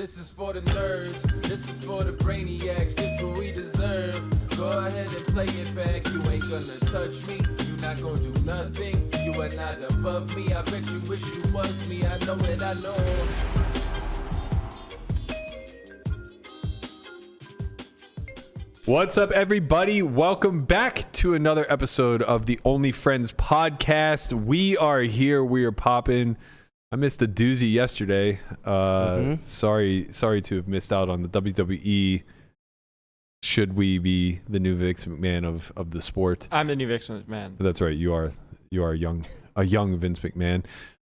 This is for the nerds, this is for the brainiacs, this what we deserve. Go ahead and play it back, you ain't gonna touch me, you not gonna do nothing, you are not above me, I bet you wish you was me, I know it, I know. What's up, everybody? Welcome back to another episode of the Only Friends podcast. We are here, we are popping. I missed a doozy yesterday. Sorry to have missed out on the WWE. Should we be the new Vince McMahon of the sport? I'm the new Vince McMahon. That's right. You are a young Vince McMahon.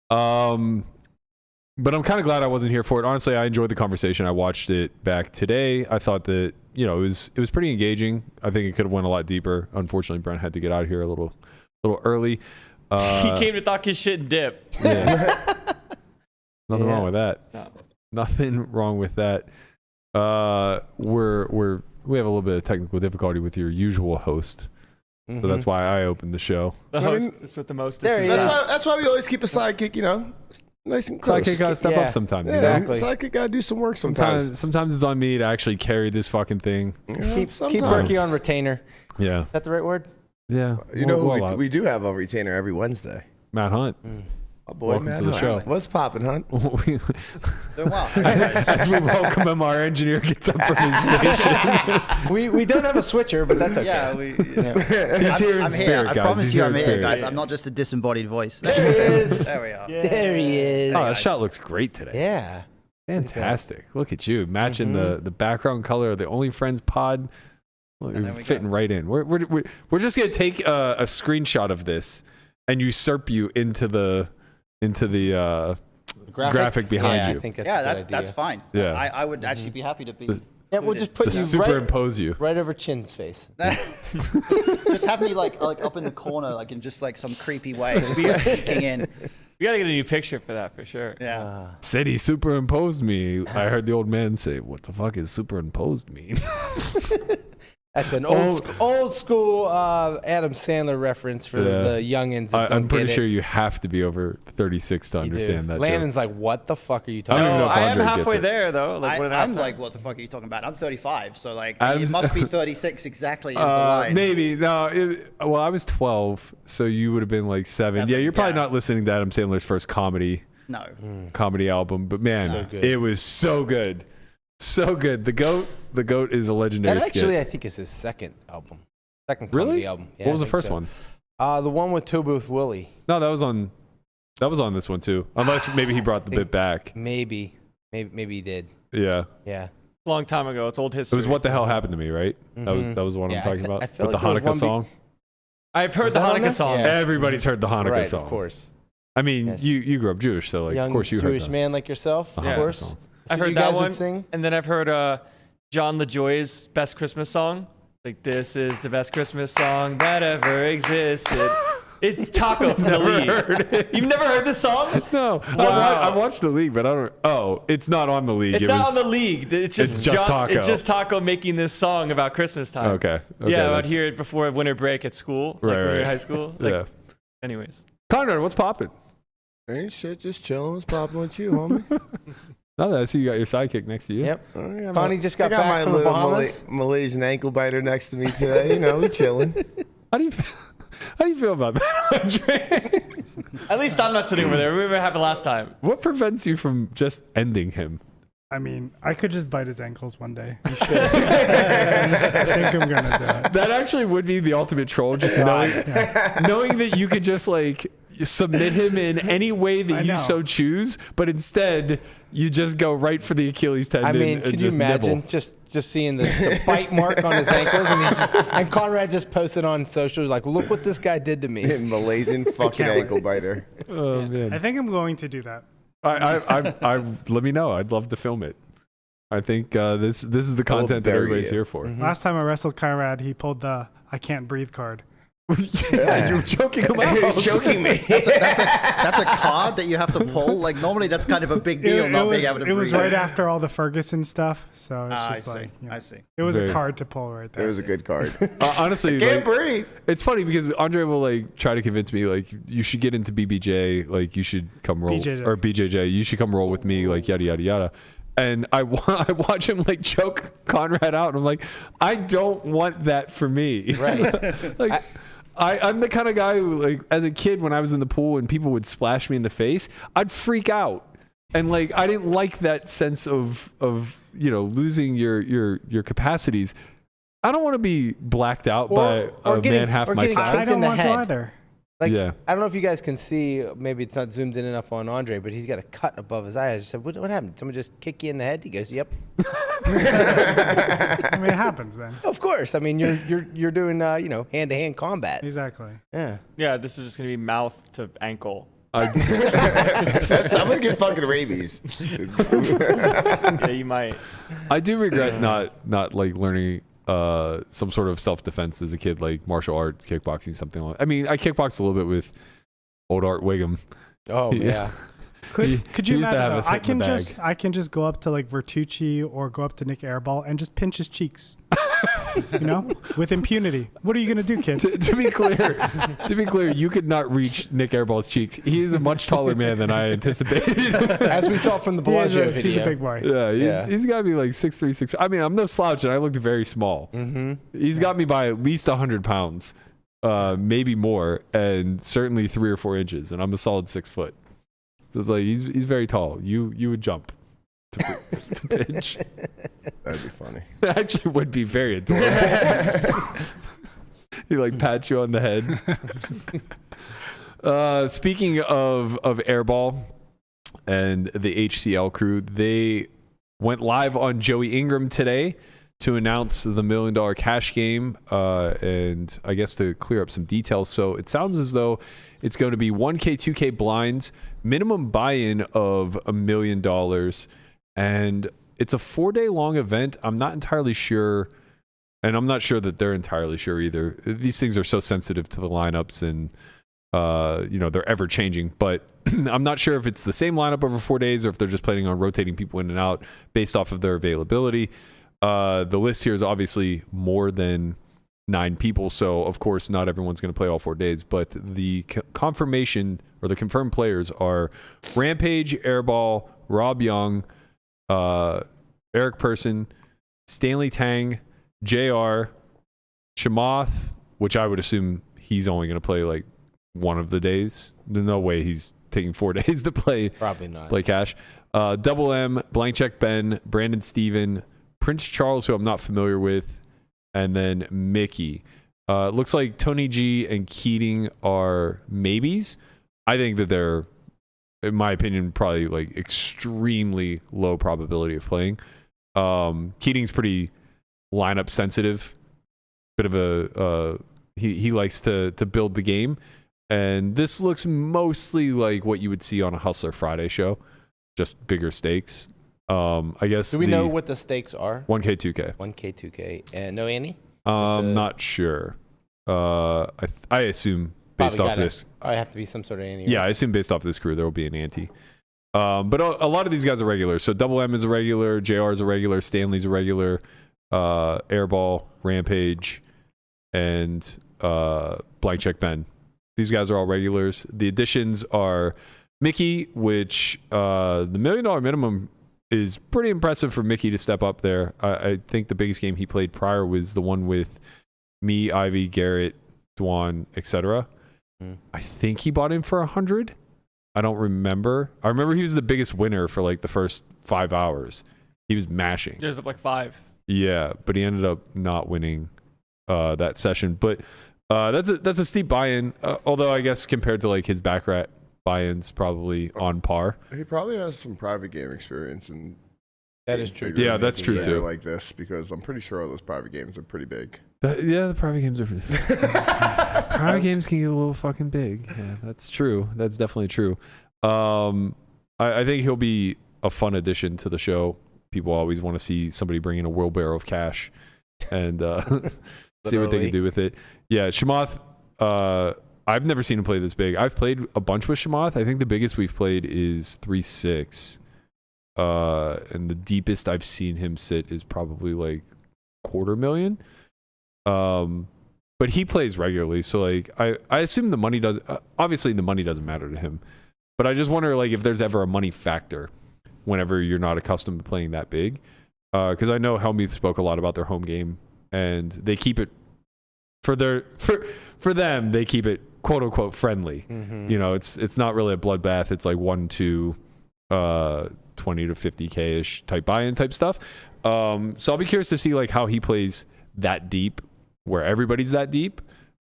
But I'm kind of glad I wasn't here for it. Honestly, I enjoyed the conversation. I watched it back today. I thought that it was pretty engaging. I think it could have went a lot deeper. Unfortunately, Brent had to get out of here a little early. He came to talk his shit and dip. Yeah. Nothing wrong with that. No. Nothing wrong with that. We have a little bit of technical difficulty with your usual host, so that's why I opened the show. The host is with the most. That's why we always keep a sidekick, nice and close. Sidekick gotta step up sometimes. Yeah, exactly. Sidekick gotta do some work sometimes. Sometimes it's on me to actually carry this fucking thing. Yeah, keep Berkey on retainer. Yeah. Is that the right word? Yeah. We do have a retainer every Wednesday. Matt Hunt. Oh boy, welcome Matt to the show. What's popping, Hunt? Doing well. As we welcome him, our engineer gets up from his station. we don't have a switcher, but that's okay. Yeah, He's here in spirit, guys. I promise He's you I'm in here, spirit. guys. I'm not just a disembodied voice. There he is. There we are. Yeah. There he is. Oh, that shot looks great today. Yeah. Fantastic. Look at you. Matching the background color of the Only Friends pod. Look, you're fitting right in. We're just going to take a screenshot of this and usurp you into the graphic behind you. I think that's a good idea. That's fine. Yeah. I would actually be happy to be. Yeah, we'll just put you superimpose you right over Chin's face. Just have me like up in the corner, like in just like some creepy way, just, like, peeking in. We gotta get a new picture for that for sure. Yeah. Said he superimposed me. I heard the old man say, "What the fuck is superimposed mean?" That's an old school Adam Sandler reference for the youngins. I'm pretty sure you have to be over 36 to understand that. Landon's like, "What the fuck are you talking I don't even know about?" if I am Andre gets halfway it. there though. I'm like, what the fuck are you talking about? I'm 35, so like it must be 36 exactly is the line. Maybe no. Well, I was 12, so you would have been like 7. Yeah, you're probably not listening to Adam Sandler's first comedy album, but man, it was so good. So good. The goat is a legendary That actually, skit. I think, is his second comedy album. Yeah, what was the first one? The one with Toby with Willie. No, that was on this one too. Unless maybe he brought the bit back. Maybe he did. Yeah. Long time ago. It's old history. It was What the Hell Happened to Me, right? That was the one I'm talking about. I feel with like the Hanukkah song. I've heard the Hanukkah song. Yeah. Everybody's heard the Hanukkah song. Of course. I mean, you grew up Jewish, so like, Young of course you Jewish heard that. man like yourself, of course. Song. I've heard you that guys one, would sing? and then I've heard John LaJoy's best Christmas song. Like, this is the best Christmas song that ever existed. It's Taco from the League. You've never heard this song? No. Wow. I watched the League, but I don't. Oh, it's not on the League. It's not on the League. It's just Taco. It's just Taco making this song about Christmas time. Okay. Yeah, I would hear it before winter break at school, like when we were in high school. Like, yeah. Anyways. Conrad, what's popping? Ain't shit, just chilling. What's popping with you, homie? Now that I see you got your sidekick next to you. Yep. Connie just got back from the Bahamas. Malaysian ankle biter next to me today. We chilling. How do you feel about that, Andre? At least I'm not sitting over there. We remember what happened last time. What prevents you from just ending him? I mean, I could just bite his ankles one day. You should. I think I'm gonna do it. That actually would be the ultimate troll. Just knowing that you could just like submit him in any way that you so choose, but instead you just go right for the Achilles tendon. I mean, could you imagine just seeing the bite mark on his ankles and Conrad just posted on socials like, look what this guy did to me. Malaysian fucking ankle biter. Oh man! I think I'm going to do that. I let me know. I'd love to film it. I think this is the content that everybody's here for. Last time I wrestled Conrad, he pulled the "I can't breathe" card. Yeah, you're choking him out. He's choking me. That's a card that you have to pull. Like normally, that's kind of a big deal. Not being able to breathe. It was right after all the Ferguson stuff, so it's just I see. It was a card to pull right there. It was a good card. Honestly, can't breathe. It's funny because Andre will like try to convince me like you should get into BBJ, like you should come roll BJJ. or BJJ. You should come roll with me, like yada yada yada. And I watch him like choke Conrad out, and I'm like, I don't want that for me. Right. Like, I'm the kind of guy who, like, as a kid, when I was in the pool and people would splash me in the face, I'd freak out, and like I didn't like that sense of losing your capacities. I don't want to be blacked out by a man half my size. I don't in the want to head. either. Like, Yeah. I don't know if you guys can see, maybe it's not zoomed in enough on Andre, but he's got a cut above his eye. I just said, what happened? Someone just kick you in the head? He goes, yep. I mean, it happens, man. Of course. I mean, you're doing hand-to-hand combat. Exactly. Yeah. Yeah, this is just gonna be mouth to ankle. I'm gonna get fucking rabies. Yeah, you might. I do regret not like learning some sort of self-defense as a kid, like martial arts, kickboxing, something like. I mean, I kickboxed a little bit with old Art Wiggum. Oh yeah. Could you he used to imagine? have Though, us hit in the bag. I can just go up to like Vertucci or go up to Nick Airball and just pinch his cheeks. With impunity. What are you gonna do, kid? To be clear, you could not reach Nick Airball's cheeks. He is a much taller man than I anticipated. As we saw from the Bellagio video. He's a big boy. Yeah, he's got to be like 6'3", 6'4". I mean, I'm no slouch, and I looked very small. Mm-hmm. He's got me by at least 100 pounds, maybe more, and certainly 3 or 4 inches, and I'm a solid 6 foot. So it's like he's very tall. You would jump to pitch. That'd be funny. It actually would be very adorable. He like pats you on the head. Speaking of Airball and the HCL crew, they went live on Joey Ingram today to announce the $1 million cash game, and I guess to clear up some details. So it sounds as though it's going to be 1K, 2K blinds, minimum buy-in of $1 million, and it's a 4-day long event. I'm not entirely sure, and I'm not sure that they're entirely sure either. These things are so sensitive to the lineups, and they're ever changing. But I'm not sure if it's the same lineup over 4 days or if they're just planning on rotating people in and out based off of their availability. The list here is obviously more than 9 people, so of course not everyone's going to play all 4 days. But the confirmation or the confirmed players are Rampage, Airball, Rob Young, Eric Person, Stanley Tang, JR, Chamath, which I would assume he's only going to play like one of the days. There's no way he's taking 4 days to play. Probably not. Play cash. Double M, Blank Check Ben, Brandon Steven, Prince Charles, who I'm not familiar with, and then Mickey. Looks like Tony G and Keating are maybes. I think that they're, in my opinion, probably like extremely low probability of playing. Keating's pretty lineup sensitive. Bit of a he likes to build the game, and this looks mostly like what you would see on a Hustler Friday show, just bigger stakes. I guess. Do we know what the stakes are? 1K, 2K. 1K, 2K, and no Annie? Not sure. I assume based off this. I have to be some sort of Annie. Yeah, I assume based off this crew there will be an ante. But a lot of these guys are regular. So Double M is a regular, JR is a regular, Stanley's a regular, Airball, Rampage, and Blank Check Ben. These guys are all regulars. The additions are Mickey, which the $1 million minimum is pretty impressive for Mickey to step up there. I think the biggest game he played prior was the one with me, Ivy, Garrett, Dwan, etc. I think he bought in for 100. I don't remember. I remember he was the biggest winner for like the first 5 hours. He was mashing. There's up like 5. Yeah, but he ended up not winning that session. But that's a steep buy-in. Although I guess compared to like his Backrat buy-ins, probably on par. He probably has some private game experience, and That is true. Yeah, that's true too. Like this, because I'm pretty sure all those private games are pretty big. The private games are. Private games can get a little fucking big. Yeah, that's true. That's definitely true. I think he'll be a fun addition to the show. People always want to see somebody bring in a wheelbarrow of cash and see what they can do with it. Yeah, Chamath. I've never seen him play this big. I've played a bunch with Chamath. I think the biggest we've played is 3-6. And the deepest I've seen him sit is probably like $250,000. But he plays regularly, so like I assume the money does. Obviously, the money doesn't matter to him, but I just wonder like if there's ever a money factor whenever you're not accustomed to playing that big. Because I know Helmuth spoke a lot about their home game, and they keep it for them. They keep it quote unquote friendly. You know, it's not really a bloodbath. It's like 1 to 20 to 50K ish type buy-in type stuff. So I'll be curious to see like how he plays that deep, where everybody's that deep.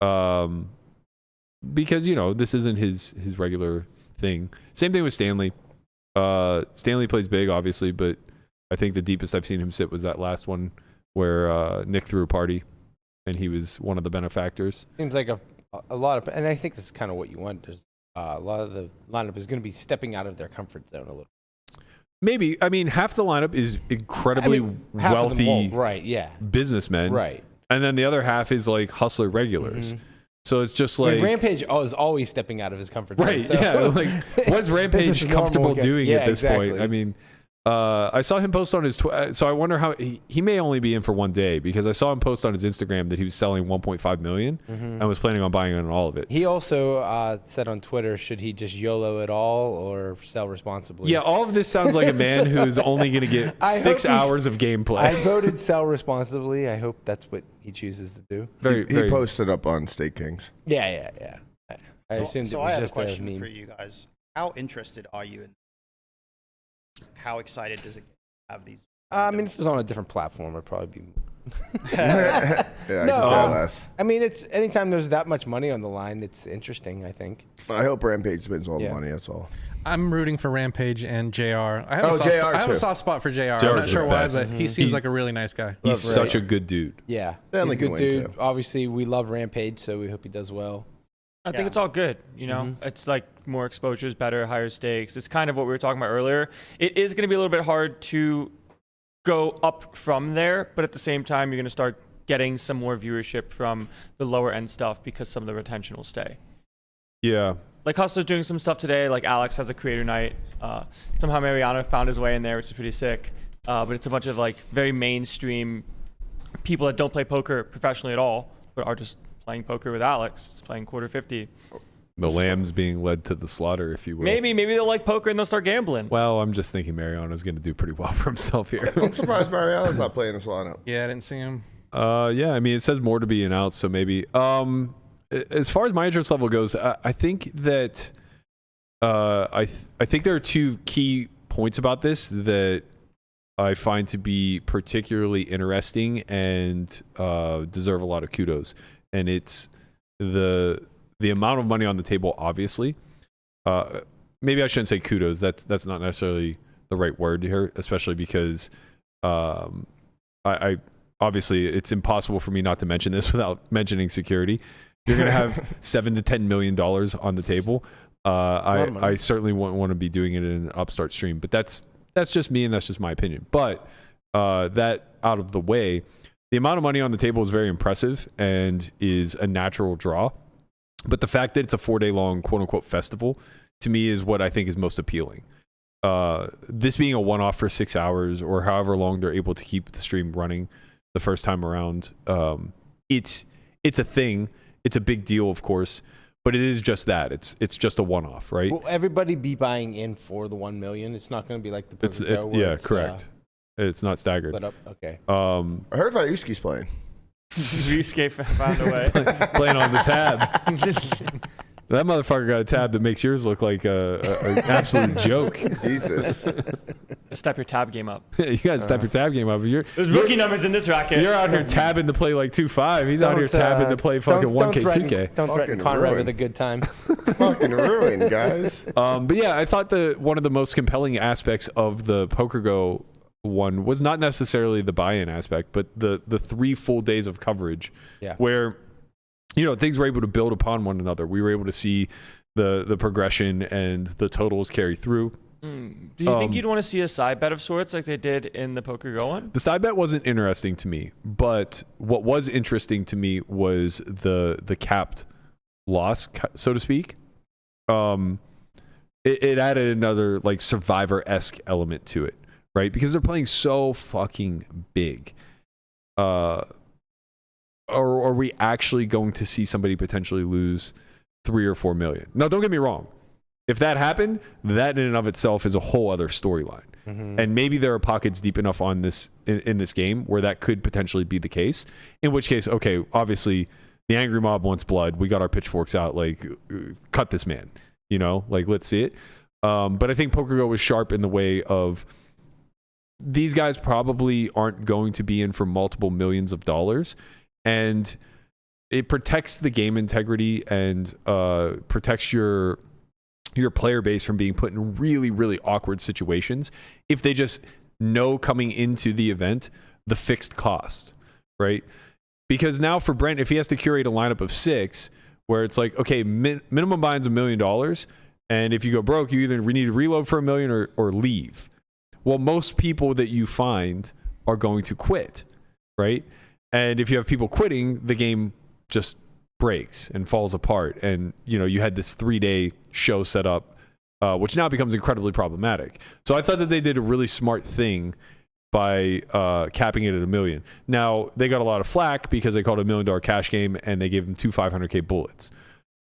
Because, you know, this isn't his regular thing. Same thing with Stanley. Stanley plays big, obviously, but I think the deepest I've seen him sit was that last one where Nick threw a party, and he was one of the benefactors. Seems like a lot of, and I think this is kind of what you want. There's a lot of the lineup is going to be stepping out of their comfort zone a little. Maybe. I mean, half the lineup is incredibly wealthy right, yeah. businessmen. Right. And then the other half is like hustler regulars. So it's just like Rampage is always stepping out of his comfort zone. Right, So. yeah. Like, what's Rampage comfortable doing at this point? Exactly. I mean, I saw him post on his so I wonder how he may only be in for one day, because I saw him post on his Instagram that he was selling 1.5 million and was planning on buying on all of it. He also said on Twitter, should he just YOLO it all or sell responsibly? Yeah, all of this sounds like a man who's only going to get 6 hours of gameplay. I voted sell responsibly. I hope that's what he chooses to do. He posted up on State Kings. Yeah. I assumed it was I have just a question meme. for you guys. How interested are you in? How excited does it have these? I mean, if it was on a different platform, I'd probably be. Yeah, I can care less. I mean, it's anytime there's that much money on the line, it's interesting, I think. I hope Rampage spends all the money. That's all. I'm rooting for Rampage and JR. I have, JR I have too. a soft spot for JR. I'm JR not is sure the why, best. but he seems like a really nice guy. He's such a good dude. Yeah. Stanley He's a can good win, dude. too. Obviously, we love Rampage, so we hope he does well. I think it's all good. You know, it's like more exposure is better, higher stakes. It's kind of what we were talking about earlier. It is going to be a little bit hard to go up from there, but at the same time, you're going to start getting some more viewership from the lower end stuff because some of the retention will stay. Yeah. Like Hustler's doing some stuff today. Like Alex has a creator night. Somehow Mariano found his way in there, which is pretty sick. But it's a bunch of like very mainstream people that don't play poker professionally at all, but are just playing poker with Alex, just playing quarter 50. The lambs being led to the slaughter, if you will. Maybe they'll like poker and they'll start gambling. Well, I'm just thinking Mariano's going to do pretty well for himself here. I'm surprised Mariano's not playing this lineup. Yeah, I didn't see him. Yeah, I mean, it says more to be announced, so maybe. As far as my interest level goes, I think that I think there are two key points about this that I find to be particularly interesting and deserve a lot of kudos. And it's the amount of money on the table, obviously. Maybe I shouldn't say kudos. That's not necessarily the right word here, especially because I obviously it's impossible for me not to mention this without mentioning security. You're going to have $7 to $10 million on the table. I certainly wouldn't want to be doing it in an upstart stream, but that's just me and that's just my opinion. But that out of the way, the amount of money on the table is very impressive and is a natural draw. But the fact that it's a 4-day long quote unquote festival to me is what I think is most appealing. This being a one-off for 6 hours or however long they're able to keep the stream running the first time around, it's a thing. It's a big deal, of course, but it is just that. It's just a one-off, right? Will everybody be buying in for the 1 million? It's not going to be like the It's Poker Go where yeah, it's, correct. It's not staggered. split up. Okay. I heard Vyuski's playing. Escape found a way. Playing on the tab. That motherfucker got a tab that makes yours look like an absolute joke. Jesus. Step your tab game up. You got to step your tab game up. There's rookie numbers in this racket. You're out here tabbing to play like 2-5. He's out here tabbing to play fucking 1K, 2K. Don't threaten Fucking Conrad ruined. with a good time. Fucking ruined, guys. But yeah, I thought one of the most compelling aspects of the Poker Go one was not necessarily the buy-in aspect, but the 3 full days of coverage where, you know, things were able to build upon one another. We were able to see the progression and the totals carry through. Do you think you'd want to see a side bet of sorts like they did in the Poker Go one? The side bet wasn't interesting to me, but what was interesting to me was the capped loss, so to speak. It added another like Survivor-esque element to it, right? Because they're playing so fucking big. Are we actually going to see somebody potentially lose 3 or 4 million? Now, don't get me wrong. If that happened, that in and of itself is a whole other storyline. And maybe there are pockets deep enough on this in this game where that could potentially be the case. In which case, okay, obviously the angry mob wants blood. We got our pitchforks out. Like, cut this man. You know, like, let's see it. But I think PokerGo was sharp in the way of these guys probably aren't going to be in for multiple millions of dollars, and it protects the game integrity and protects your player base from being put in really, really awkward situations if they just know coming into the event the fixed cost, right? Because now for Brent, if he has to curate a lineup of 6, where it's like, okay, minimum buying's $1 million, and if you go broke, you either need to reload for $1 million or leave. Well, most people that you find are going to quit, right? And if you have people quitting, the game just breaks and falls apart. And, you know, you had this 3-day show set up, which now becomes incredibly problematic. So I thought that they did a really smart thing by capping it at $1 million. Now, they got a lot of flack because they called it $1 million cash game and they gave them 2 $500K bullets.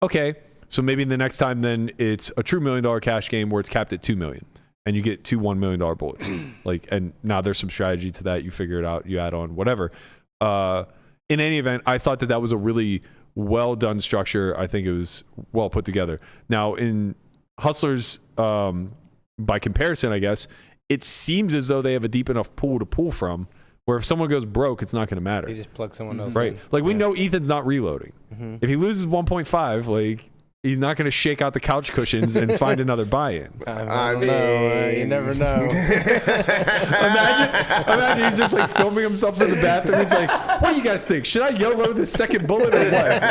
Okay, so maybe the next time then it's a true $1 million cash game where it's capped at $2 million and you get 2 $1 million bullets. Like, and now there's some strategy to that. You figure it out, you add on, whatever. In any event, I thought that was a really well done structure. I think it was well put together. Now, in Hustlers, by comparison, I guess, it seems as though they have a deep enough pool to pull from where if someone goes broke, it's not going to matter. You just plug someone else right. in. Like, we know Ethan's not reloading. If he loses 1.5, like, he's not going to shake out the couch cushions and find another buy-in. I mean, you never know. Imagine he's just like filming himself in the bathroom. He's like, what do you guys think? Should I YOLO this second bullet or what?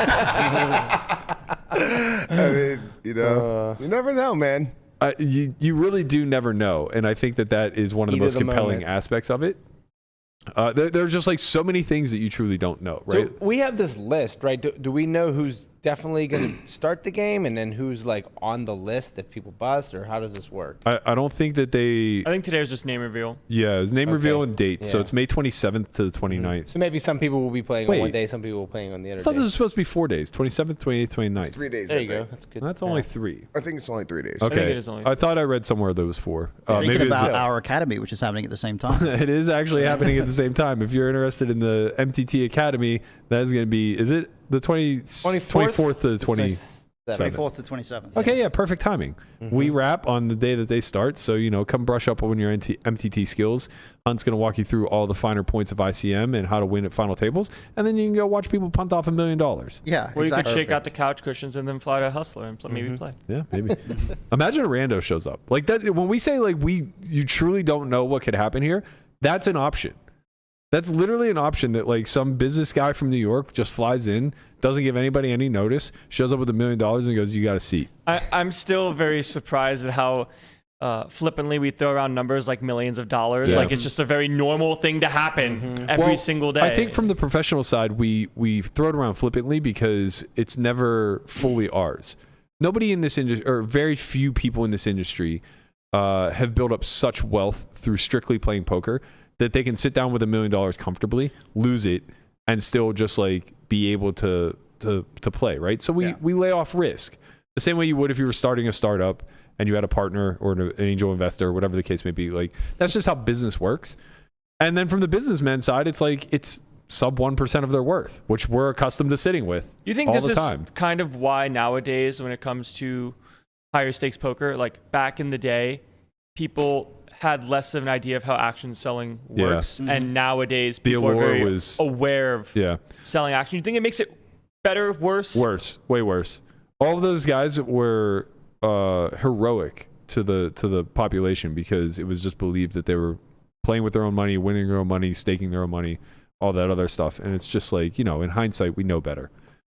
I mean, you know, you never know, man. You really do never know. And I think that is one of the most compelling aspects of it. There's just like so many things that you truly don't know, right? So we have this list, right? Do we know who's definitely going to start the game and then who's like on the list if people bust, or how does this work? I don't think that they... I think today was just name reveal. Yeah, it was name reveal and date. Yeah. So it's May 27th to the 29th. So maybe some people will be playing on one day, some people will be playing on the other day. I thought this was supposed to be 4 days, 27th, 28th, 29th. It's 3 days. There you go. That's good. That's only 3. I think it's only 3 days. Okay. I thought I read somewhere that was 4. Thinking about our academy, which is happening at the same time. It is actually happening at the same time. If you're interested in the MTT Academy, that is going to be, is it the 24th to the 27th? 24th to 27th. Okay, yeah, perfect timing. We wrap on the day that they start, so, you know, come brush up on your MTT skills. Hunt's going to walk you through all the finer points of ICM and how to win at final tables, and then you can go watch people punt off $1 million. Yeah, Or you could shake out the couch cushions and then fly to Hustler and maybe play. Yeah, maybe. Imagine a rando shows up. Like that. When we say like you truly don't know what could happen here, that's an option. That's literally an option that like some business guy from New York just flies in, doesn't give anybody any notice, shows up with $1 million and goes, you got a seat. I'm still very surprised at how flippantly we throw around numbers like millions of dollars. Yeah. Like it's just a very normal thing to happen every single day. I think from the professional side, we throw it around flippantly because it's never fully ours. Nobody in this industry, or very few people in this industry, have built up such wealth through strictly playing poker that they can sit down with $1 million comfortably, lose it, and still just like be able to play, right? So we lay off risk the same way you would if you were starting a startup and you had a partner or an angel investor or whatever the case may be. Like, that's just how business works. And then from the businessman side, it's like it's sub 1% of their worth, which we're accustomed to sitting with. You think all this the is time. kind of why nowadays when it comes to higher stakes poker, like back in the day, people had less of an idea of how action selling works, and nowadays people are very aware of selling action. You think it makes it better, worse? Worse, way worse. All of those guys were heroic to the population because it was just believed that they were playing with their own money, winning their own money, staking their own money, all that other stuff. And it's just like, you know, in hindsight, we know better.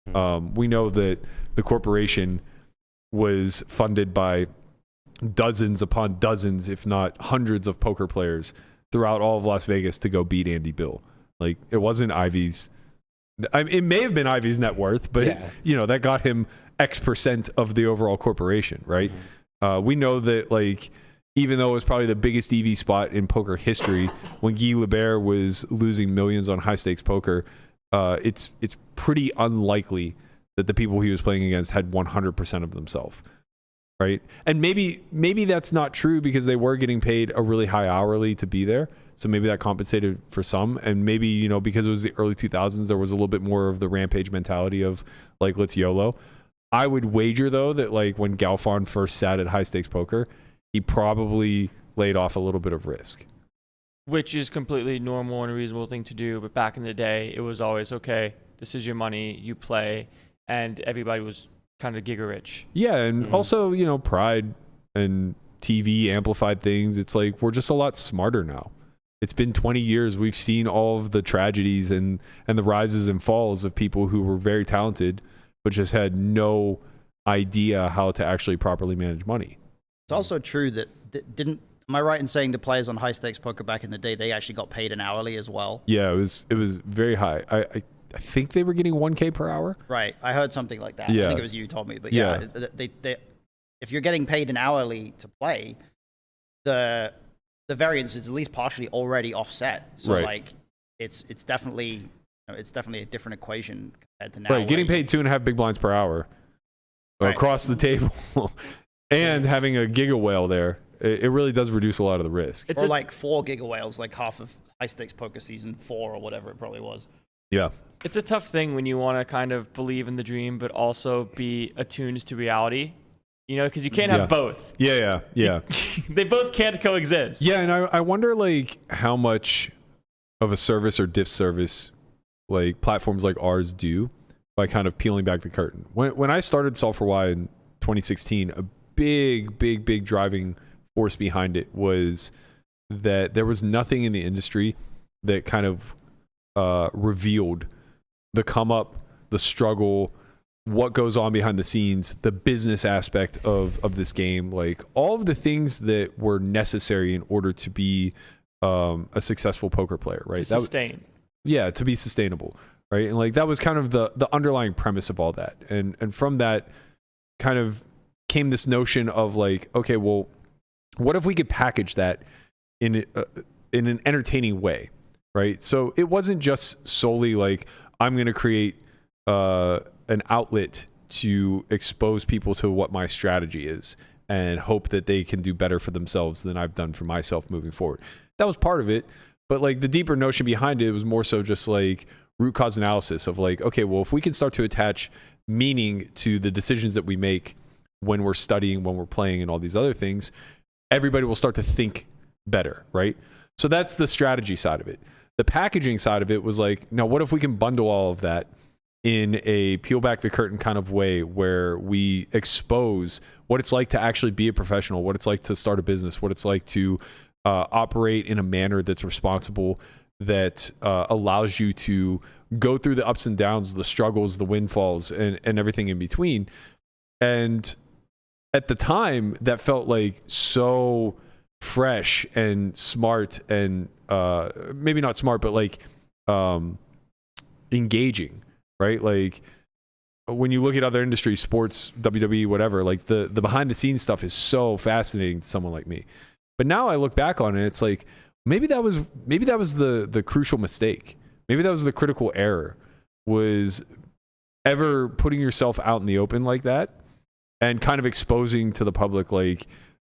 We know that the corporation was funded by dozens upon dozens, if not hundreds of poker players throughout all of Las Vegas to go beat Andy Bill. Like, it wasn't Ivy's. It may have been Ivy's net worth, but you know, that got him X% of the overall corporation, right? We know that, like, even though it was probably the biggest EV spot in poker history, when Guy Lebert was losing millions on high stakes poker, it's pretty unlikely that the people he was playing against had 100% of themselves. right? And maybe that's not true because they were getting paid a really high hourly to be there. So maybe that compensated for some. And maybe, you know, because it was the early 2000s, there was a little bit more of the Rampage mentality of like, let's YOLO. I would wager, though, that like when Galfond first sat at high stakes poker, he probably laid off a little bit of risk. Which is completely normal and a reasonable thing to do. But back in the day, it was always, okay, this is your money, you play. And everybody was kind of giga rich. Yeah. And also, you know, pride and TV amplified things. It's like we're just a lot smarter now. It's been 20 years. We've seen all of the tragedies and the rises and falls of people who were very talented, but just had no idea how to actually properly manage money. It's also true that am I right in saying the players on high stakes poker back in the day, they actually got paid an hourly as well? Yeah, it was very high. I think they were getting 1K per hour. Right. I heard something like that. Yeah. I think it was you who told me. But yeah, they if you're getting paid an hourly to play, the variance is at least partially already offset. So right. like it's definitely a different equation compared to now. Right, getting paid 2.5 big blinds per hour across the table and having a giga whale there, it really does reduce a lot of the risk. Or like 4 giga whales, like half of high stakes poker season 4 or whatever it probably was. Yeah. It's a tough thing when you want to kind of believe in the dream, but also be attuned to reality. You know, because you can't have both. Yeah. They both can't coexist. Yeah, and I wonder like how much of a service or disservice like platforms like ours do by kind of peeling back the curtain. When I started Solve for Why in 2016, a big driving force behind it was that there was nothing in the industry that kind of revealed the come up, the struggle, what goes on behind the scenes, the business aspect of this game, like all of the things that were necessary in order to be a successful poker player, right? To sustain. To be sustainable, right? And like that was kind of the underlying premise of all that. And from that kind of came this notion of like, okay, well, what if we could package that in an entertaining way, right? So it wasn't just solely like, I'm going to create an outlet to expose people to what my strategy is and hope that they can do better for themselves than I've done for myself moving forward. That was part of it. But like the deeper notion behind it was more so just like root cause analysis of like, okay, well, if we can start to attach meaning to the decisions that we make when we're studying, when we're playing and all these other things, everybody will start to think better, right? So that's the strategy side of it. The packaging side of it was like, now what if we can bundle all of that in a peel back the curtain kind of way where we expose what it's like to actually be a professional, what it's like to start a business, what it's like to operate in a manner that's responsible, that allows you to go through the ups and downs, the struggles, the windfalls, and everything in between. And at the time, that felt like so fresh and smart and maybe not smart, but like engaging. Right? Like when you look at other industries, sports, WWE, whatever, like the behind the scenes stuff is so fascinating to someone like me. But now I look back on it, it's like maybe that was the crucial mistake. Maybe that was the critical error, was ever putting yourself out in the open like that and kind of exposing to the public like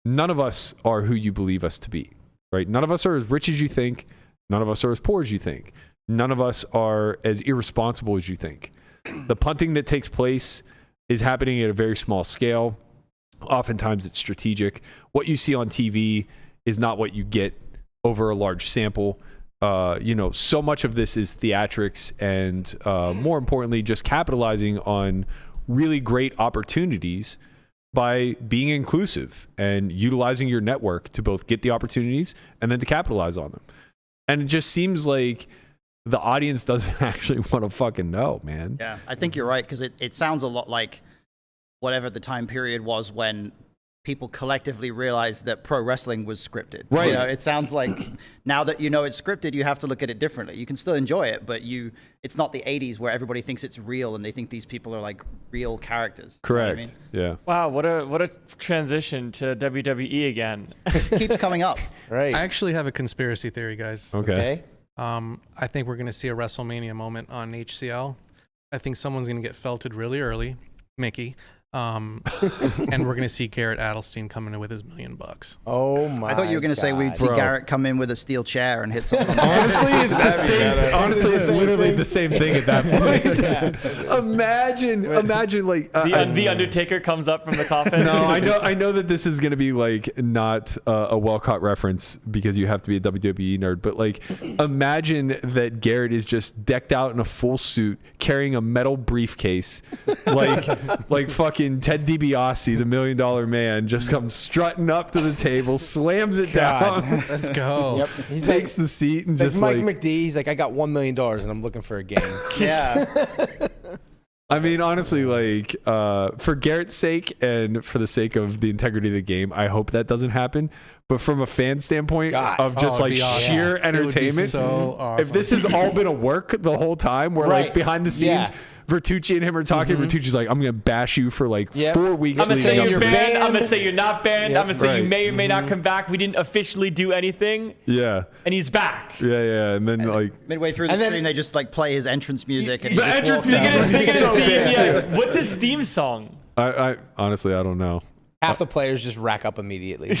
none of us are who you believe us to be. Right? None of us are as rich as you think. None of us are as poor as you think. None of us are as irresponsible as you think. The punting that takes place is happening at a very small scale. Oftentimes it's strategic. What you see on TV is not what you get over a large sample. So much of this is theatrics and more importantly, just capitalizing on really great opportunities by being inclusive and utilizing your network to both get the opportunities and then to capitalize on them. And it just seems like the audience doesn't actually want to fucking know, man. Yeah, I think you're right, because it sounds a lot like whatever the time period was when people collectively realized that pro wrestling was scripted. Right. You know, it sounds like now that you know it's scripted, you have to look at it differently. You can still enjoy it, but it's not the 80s where everybody thinks it's real and they think these people are like real characters. Correct. You know what I mean? Yeah. Wow, what a transition to WWE again. It keeps coming up. Right. I actually have a conspiracy theory, guys. Okay. I think we're going to see a WrestleMania moment on HCL. I think someone's going to get felted really early, Mickey. And we're going to see Garrett Adelstein coming in with his $1 million. Oh my! I thought you were going to say we'd see Bro. Garrett come in with a steel chair and hit someone on the Honestly, it's the same. Honestly, it's literally the same thing at that point. Imagine like The Undertaker comes up from the coffin. No, I know that this is going to be like not a well-caught reference because you have to be a WWE nerd, but like imagine that Garrett is just decked out in a full suit carrying a metal briefcase like fucking Ted DiBiase, the $1 Million Man, just comes strutting up to the table, slams it down. Let's go. Yep. He's Takes the seat and just Mike like McD. He's like, I got $1 million and I'm looking for a game. Yeah. I mean, honestly, like for Garrett's sake and for the sake of the integrity of the game, I hope that doesn't happen. But from a fan standpoint of just like it'd be awesome. sheer It would be entertainment, so awesome. if this has all been a work the whole time, where like behind the scenes, Vertucci and him are talking. Vertucci's like, I'm gonna bash you for like 4 weeks. I'm gonna say leading you're up to this." banned. I'm gonna say you're not banned. I'm gonna say you Right. may or may not come back. We didn't officially do anything, Yeah, and he's back. yeah, and then like Midway through the stream, they just like play his entrance music. And he the just entrance walks out. music is so bad. Yeah. What's his theme song? I honestly I don't know. Half the players just rack up immediately.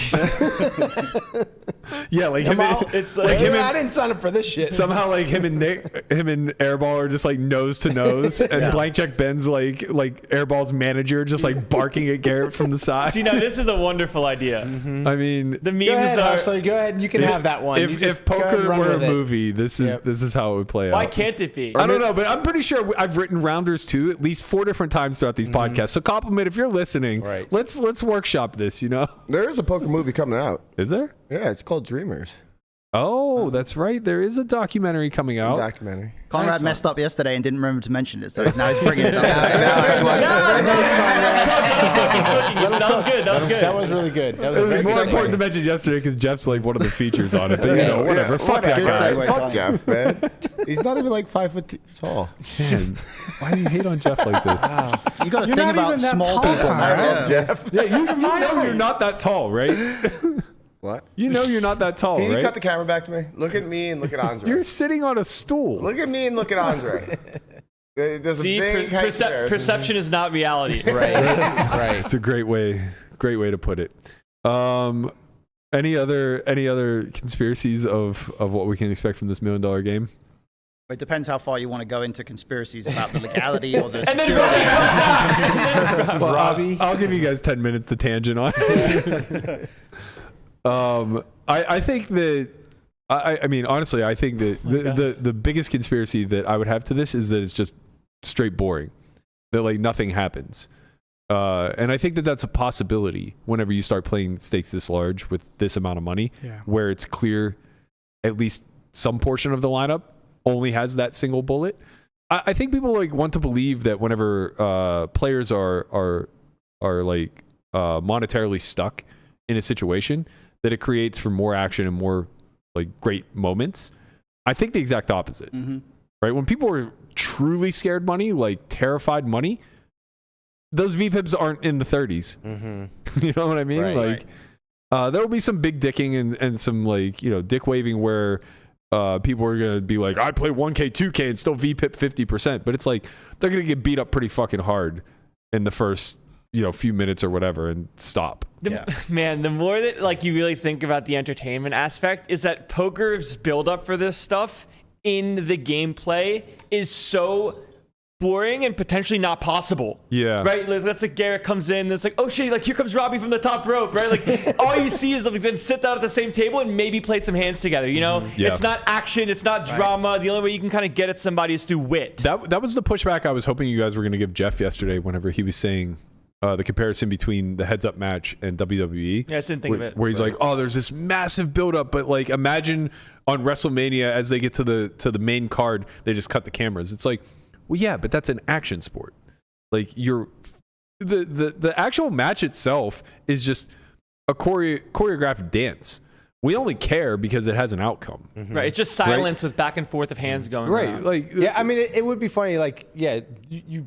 Yeah, like him. It's like, like him I didn't sign up for this shit. Somehow, like him and Airball are just like nose to nose, and Blank Check Ben's like Airball's manager, just like barking at Garrett from the side. See, now this is a wonderful idea. I mean, The memes Go ahead, are. Hustler. Go ahead. You can have that one. You if just go ahead poker and run were a with it. movie, this is how it would play Why out. can't it be? I don't know, but I'm pretty sure I've written rounders too, at least 4 different times throughout these podcasts. So compliment if you're listening. Right. Let's workshop this. You know, There is a poker movie coming out. is there? Yeah, it's called Dreamers. Oh, that's right. There is a documentary coming out. Documentary. Conrad messed up yesterday and didn't remember to mention it, so now he's bringing it up. That was good. That was good. That was really good. That was It a was great more segue. important to mention yesterday because Jeff's like one of the features on it. But you know, whatever. Fuck that Good guy. segue. Fuck Jeff, man. He's not even like 5 foot tall. Man, why do you hate on Jeff like this? You got to You're think not about even that small tall, people. Conrad. Man. Jeff. Yeah, you know you're not that tall, right? What? You know you're not that tall, Can you right? cut the camera back to me? Look at me and look at Andre. You're sitting on a stool. Look at me and look at Andre. There's See, a big height comparison. perception is not reality. Right. It's a great way to put it. Any other conspiracies of what we can expect from this $1 million game? It depends how far you want to go into conspiracies about the legality or the And then security. Well, I'll give you guys 10 minutes to tangent on it. I think that I mean honestly I think that the biggest conspiracy that I would have to this is that it's just straight boring, that like nothing happens, and I think that that's a possibility whenever you start playing stakes this large with this amount of money, where it's clear at least some portion of the lineup only has that single bullet. I think people like want to believe that whenever players are like monetarily stuck in a situation, that it creates for more action and more like great moments. I think the exact opposite, right? When people are truly scared money, like terrified money, those VPIPs aren't in the 30s. You know what I mean? Right. Like there will be some big dicking and some like, you know, dick waving where people are going to be like, I play 1K, 2K and still VPIP 50%. But it's like, they're going to get beat up pretty fucking hard in the first, you know, few minutes or whatever and stop. Man, the more that like you really think about the entertainment aspect is that poker's build up for this stuff in the gameplay is so boring and potentially not possible. Yeah. Right? Like, let's say Garrett comes in and it's like, oh shit, like here comes Robbie from the top rope, right? Like all you see is like them sit down at the same table and maybe play some hands together, you know? Yeah. It's not action, it's not drama. The only way you can kind of get at somebody is through wit. That was the pushback I was hoping you guys were going to give Jeff yesterday whenever he was saying the comparison between the heads up match and WWE. Yeah, I didn't think of it. Where he's like, oh, there's this massive buildup, but like imagine on WrestleMania as they get to the main card, they just cut the cameras. It's like, well, yeah, but that's an action sport. Like the actual match itself is just a choreographed dance. We only care because it has an outcome. Right. It's just silence with back and forth of hands going around. Like Yeah, I mean, it would be funny. Like, yeah, you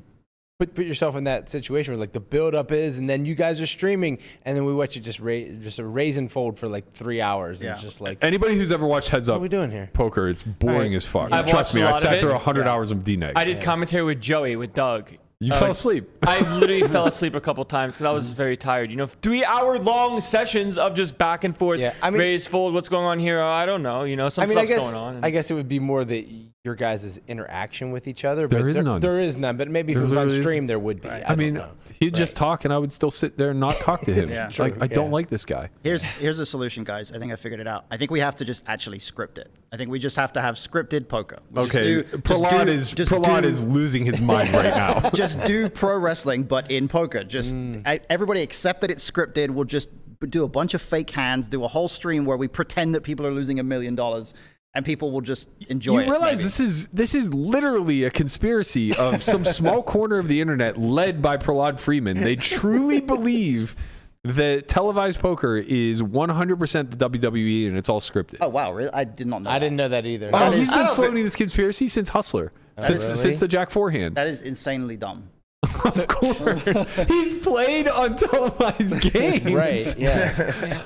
put yourself in that situation where like the build up is, and then you guys are streaming, and then we watch you just a raise and fold for like 3 hours. And it's just like, anybody who's ever watched Heads Up what are we doing here? poker, it's boring as fuck. I've Trust watched me, a I lot of sat it. through 100 hours of D-Nights. I did commentary with Joey, with Doug. You fell asleep. I literally fell asleep a couple times because I was very tired. 3-hour-long sessions of just back and forth, raise, fold, what's going on here? I don't know. Some stuff's going on. I guess it would be more that your guys' interaction with each other. There is none. There is none, but maybe if it was on stream, there would be. Right. I mean, he'd just talk, and I would still sit there and not talk to him. Yeah. I don't like this guy. Here's a solution, guys. I think I figured it out. I think we have to just actually script it. I think we just have to have scripted poker. Okay, Prahlad is losing his mind right now. Just do pro wrestling, but in poker. Everybody accept that it's scripted. We'll just do a bunch of fake hands, do a whole stream where we pretend that people are losing $1 million, and people will just enjoy it. You realize this is literally a conspiracy of some small corner of the internet led by Prahlad Freeman. They truly believe that televised poker is 100% the WWE and it's all scripted. Oh wow, really? I did not know. I didn't know that either. Oh, he's been floating this conspiracy since Hustler, since the Jack Forehand. That is insanely dumb. Of course, he's played on televised games. Right? Yeah.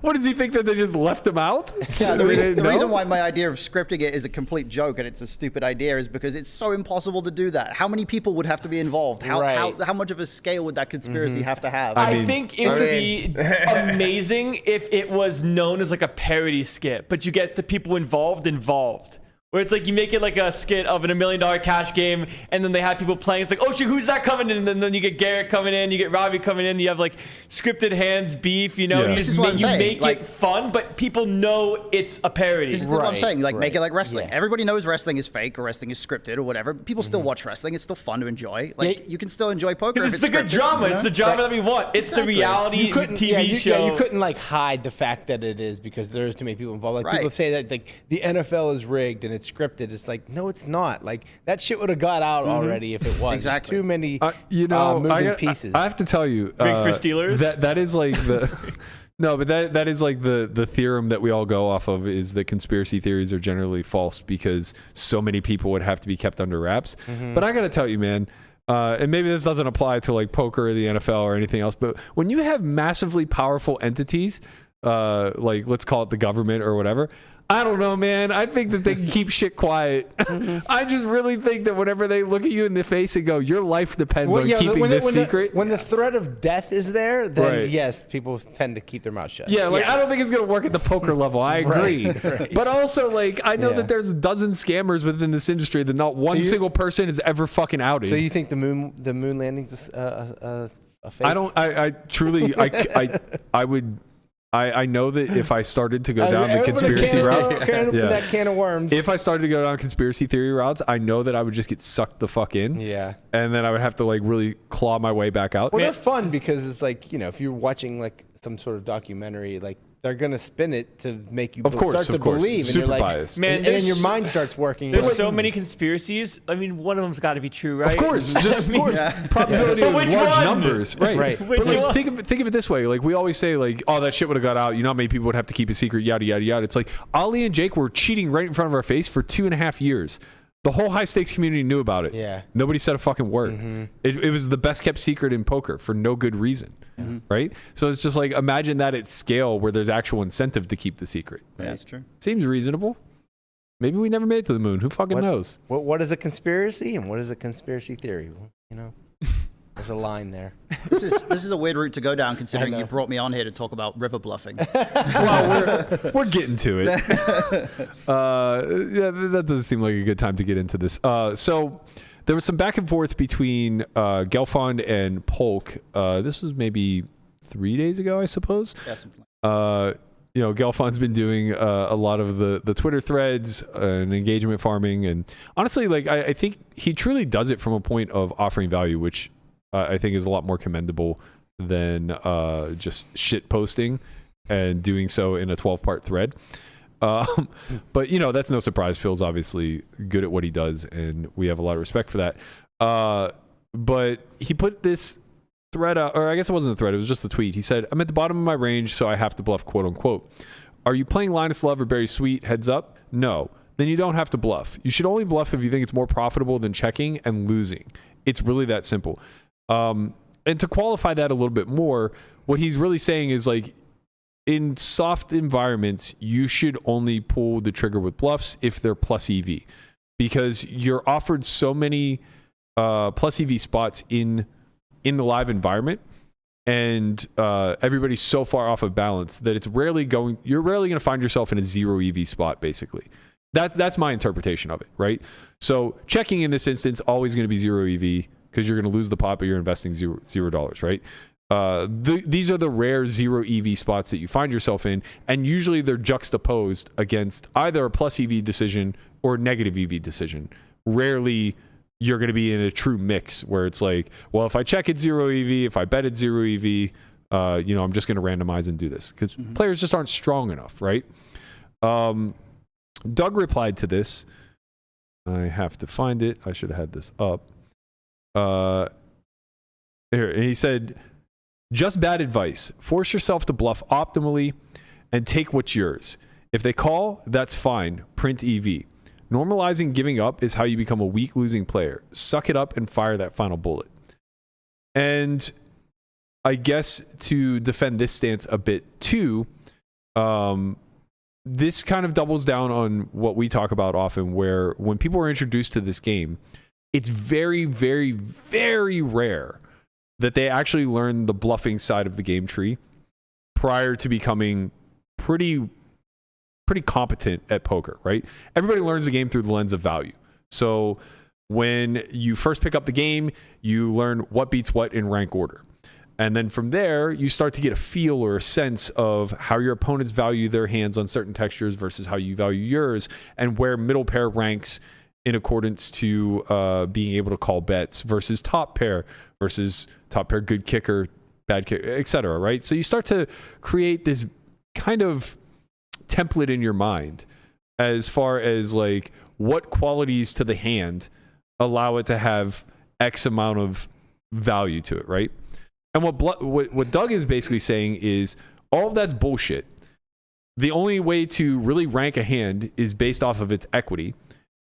What does he think that they just left him out? Yeah, the reason why my idea of scripting it is a complete joke and it's a stupid idea is because it's so impossible to do that. How many people would have to be involved? How much of a scale would that conspiracy have to have? I think it would be amazing if it was known as like a parody skit, but you get the people involved. Where it's like you make it like a skit of an $1 million cash game, and then they have people playing. It's like, oh shit, who's that coming in? And then you get Garrett coming in, you get Robbie coming in. You have like scripted hands, beef. You Yeah. just make it fun, but people know it's a parody. This is what I'm saying. Make it like wrestling. Yeah. Everybody knows wrestling is fake or wrestling is scripted or whatever. But people still watch wrestling. It's still fun to enjoy. You can still enjoy poker. It's the good drama. It's the drama that we want. It's the reality TV show. Yeah, you couldn't like hide the fact that it is because there's too many people involved. Like people say that like the NFL is rigged and it's scripted. It's like, no, it's not. Like that shit would have got out already if it was. Exactly. Too many moving pieces. I have to tell you, Big for Steelers. That is like the no, but that is like the theorem that we all go off of is that conspiracy theories are generally false because so many people would have to be kept under wraps. But I got to tell you, man. And maybe this doesn't apply to like poker or the NFL or anything else, but when you have massively powerful entities, like let's call it the government or whatever, I don't know, man. I think that they can keep shit quiet. I just really think that whenever they look at you in the face and go, your life depends on keeping this secret. When the threat of death is there, then yes, people tend to keep their mouth shut. Yeah, I don't think it's going to work at the poker level. I agree. Right. But also, I know that there's a dozen scammers within this industry that not one single person is ever fucking outed. So you think the moon landing's a fake? I truly, I would... I know that if I started to go down the conspiracy route, that can of worms. If I started to go down conspiracy theory routes, I know that I would just get sucked the fuck in. Yeah. And then I would have to really claw my way back out. Well, they're fun because it's like, if you're watching like some sort of documentary, like they're going to spin it to make you start to believe. Super and you're like, biased. Man, and then your mind starts working. There's so many conspiracies. I mean, one of them's got to be true, right? Of course. Probability of large numbers. Right. But think of it this way. Like we always say, oh, that shit would have got out. You know how many people would have to keep a secret, yada, yada, yada. It's like Ali and Jake were cheating right in front of our face for 2.5 years. The whole high stakes community knew about it. Yeah. Nobody said a fucking word. It was the best kept secret in poker for no good reason. Right? So it's just like, imagine that at scale where there's actual incentive to keep the secret. Yeah, that's true. Seems reasonable. Maybe we never made it to the moon. Who fucking knows? What is a conspiracy and what is a conspiracy theory? There's a line there. This is a weird route to go down, considering you brought me on here to talk about river bluffing. Well, we're getting to it. That doesn't seem like a good time to get into this. So there was some back and forth between Galfond and Polk. This was maybe 3 days ago, I suppose. Yeah, something like Galfond's been doing a lot of the Twitter threads and engagement farming, and honestly, I think he truly does it from a point of offering value, which I think is a lot more commendable than just shit posting and doing so in a 12-part thread. But that's no surprise. Phil's obviously good at what he does, and we have a lot of respect for that. But he put this thread out, or I guess it wasn't a thread, it was just a tweet. He said, I'm at the bottom of my range, so I have to bluff, quote unquote. Are you playing Linus Love or Barry Sweet heads up? No. Then you don't have to bluff. You should only bluff if you think it's more profitable than checking and losing. It's really that simple. And to qualify that a little bit more, what he's really saying is in soft environments, you should only pull the trigger with bluffs if they're plus EV, because you're offered so many plus EV spots in the live environment, and everybody's so far off of balance that you're rarely going to find yourself in a 0 EV spot, basically. That's my interpretation of it, right? So checking in this instance, always going to be 0 EV because you're going to lose the pot, but you're investing $0, right? These are the rare 0 EV spots that you find yourself in, and usually they're juxtaposed against either a plus EV decision or negative EV decision. Rarely you're going to be in a true mix where it's like, well, if I check it 0 EV, if I bet it 0 EV, I'm just going to randomize and do this because players just aren't strong enough, right? Doug replied to this. I have to find it. I should have had this up. Here, and he said, just bad advice. Force yourself to bluff optimally and take what's yours. If they call, that's fine. Print EV. Normalizing giving up is how you become a weak losing player. Suck it up and fire that final bullet. And I guess to defend this stance a bit too, this kind of doubles down on what we talk about often, where when people are introduced to this game, it's very, very, very rare that they actually learn the bluffing side of the game tree prior to becoming pretty competent at poker, right? Everybody learns the game through the lens of value. So when you first pick up the game, you learn what beats what in rank order. And then from there, you start to get a feel or a sense of how your opponents value their hands on certain textures versus how you value yours, and where middle pair ranks in accordance to being able to call bets versus top pair good kicker, bad kicker, etc. Right? So you start to create this kind of template in your mind as far as like what qualities to the hand allow it to have X amount of value to it, right? And what Doug is basically saying is all of that's bullshit. The only way to really rank a hand is based off of its equity.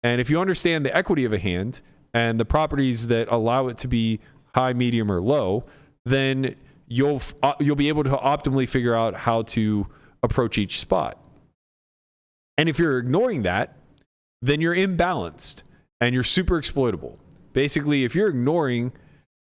And if you understand the equity of a hand and the properties that allow it to be high, medium, or low, then you'll be able to optimally figure out how to approach each spot. And if you're ignoring that, then you're imbalanced and you're super exploitable. Basically, if you're ignoring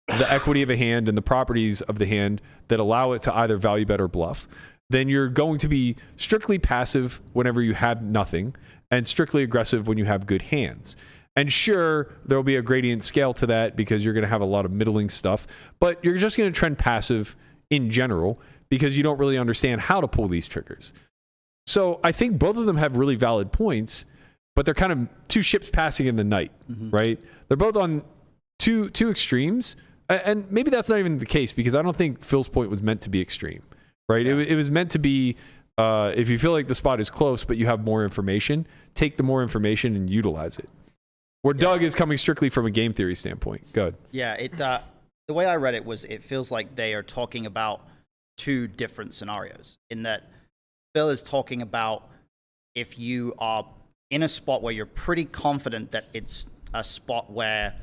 the equity of a hand and the properties of the hand that allow it to either value bet or bluff, then you're going to be strictly passive whenever you have nothing and strictly aggressive when you have good hands. And sure, there'll be a gradient scale to that because you're going to have a lot of middling stuff, but you're just going to trend passive in general because you don't really understand how to pull these triggers. So I think both of them have really valid points, but they're kind of two ships passing in the night, right? They're both on two extremes. And maybe that's not even the case because I don't think Phil's point was meant to be extreme, right? Yeah. It was meant to be, if you feel like the spot is close, but you have more information, take the more information and utilize it. Where Doug is coming strictly from a game theory standpoint. Go ahead. Yeah, the way I read it was it feels like they are talking about two different scenarios in that Phil is talking about if you are in a spot where you're pretty confident that it's a spot where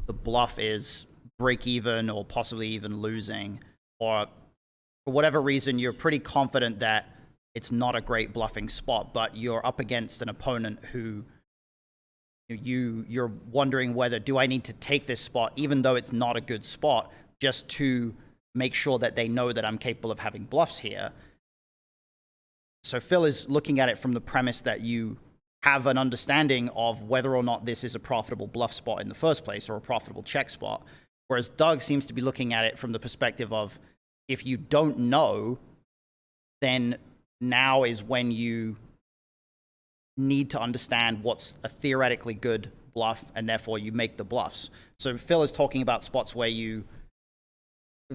the bluff is break even or possibly even losing, or for whatever reason you're pretty confident that it's not a great bluffing spot, but you're up against an opponent who you're wondering whether do I need to take this spot even though it's not a good spot just to make sure that they know that I'm capable of having bluffs here. So Phil is looking at it from the premise that you have an understanding of whether or not this is a profitable bluff spot in the first place or a profitable check spot. Whereas Doug seems to be looking at it from the perspective of if you don't know, then now is when you need to understand what's a theoretically good bluff and therefore you make the bluffs. So Phil is talking about spots where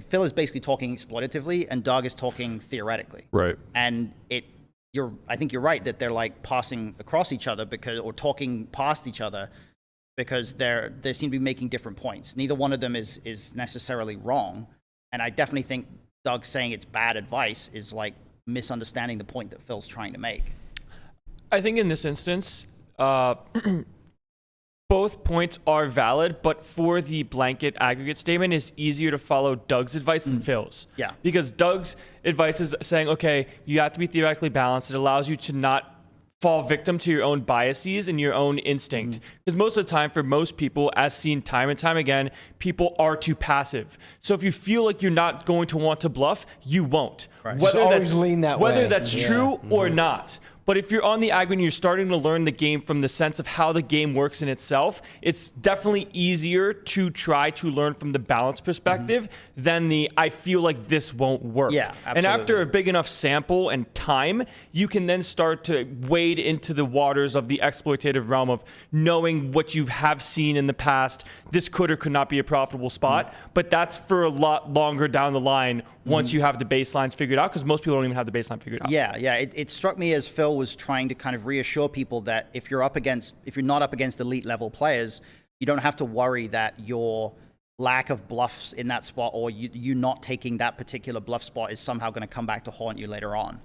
Phil is basically talking exploitatively and Doug is talking theoretically. Right. And I think you're right that they're like passing across each other or talking past each other because they seem to be making different points. Neither one of them is necessarily wrong. And I definitely think Doug saying it's bad advice is like misunderstanding the point that Phil's trying to make. I think in this instance, both points are valid, but for the blanket aggregate statement, it's easier to follow Doug's advice than Phil's. Yeah. Because Doug's advice is saying, okay, you have to be theoretically balanced. It allows you to not fall victim to your own biases and your own instinct. Because most of the time, for most people, as seen time and time again, people are too passive. So if you feel like you're not going to want to bluff, you won't. Right. Just always lean that whether way. that's true or not. But if you're on the aggro and you're starting to learn the game from the sense of how the game works in itself, it's definitely easier to try to learn from the balance perspective than the I feel like this won't work. Yeah, And after a big enough sample and time, you can then start to wade into the waters of the exploitative realm of knowing what you have seen in the past. This could or could not be a profitable spot, but that's for a lot longer down the line once you have the baselines figured out, because most people don't even have the baseline figured out. Yeah. It struck me as Phil was trying to kind of reassure people that if you're not up against elite level players, you don't have to worry that your lack of bluffs in that spot or you not taking that particular bluff spot is somehow going to come back to haunt you later on.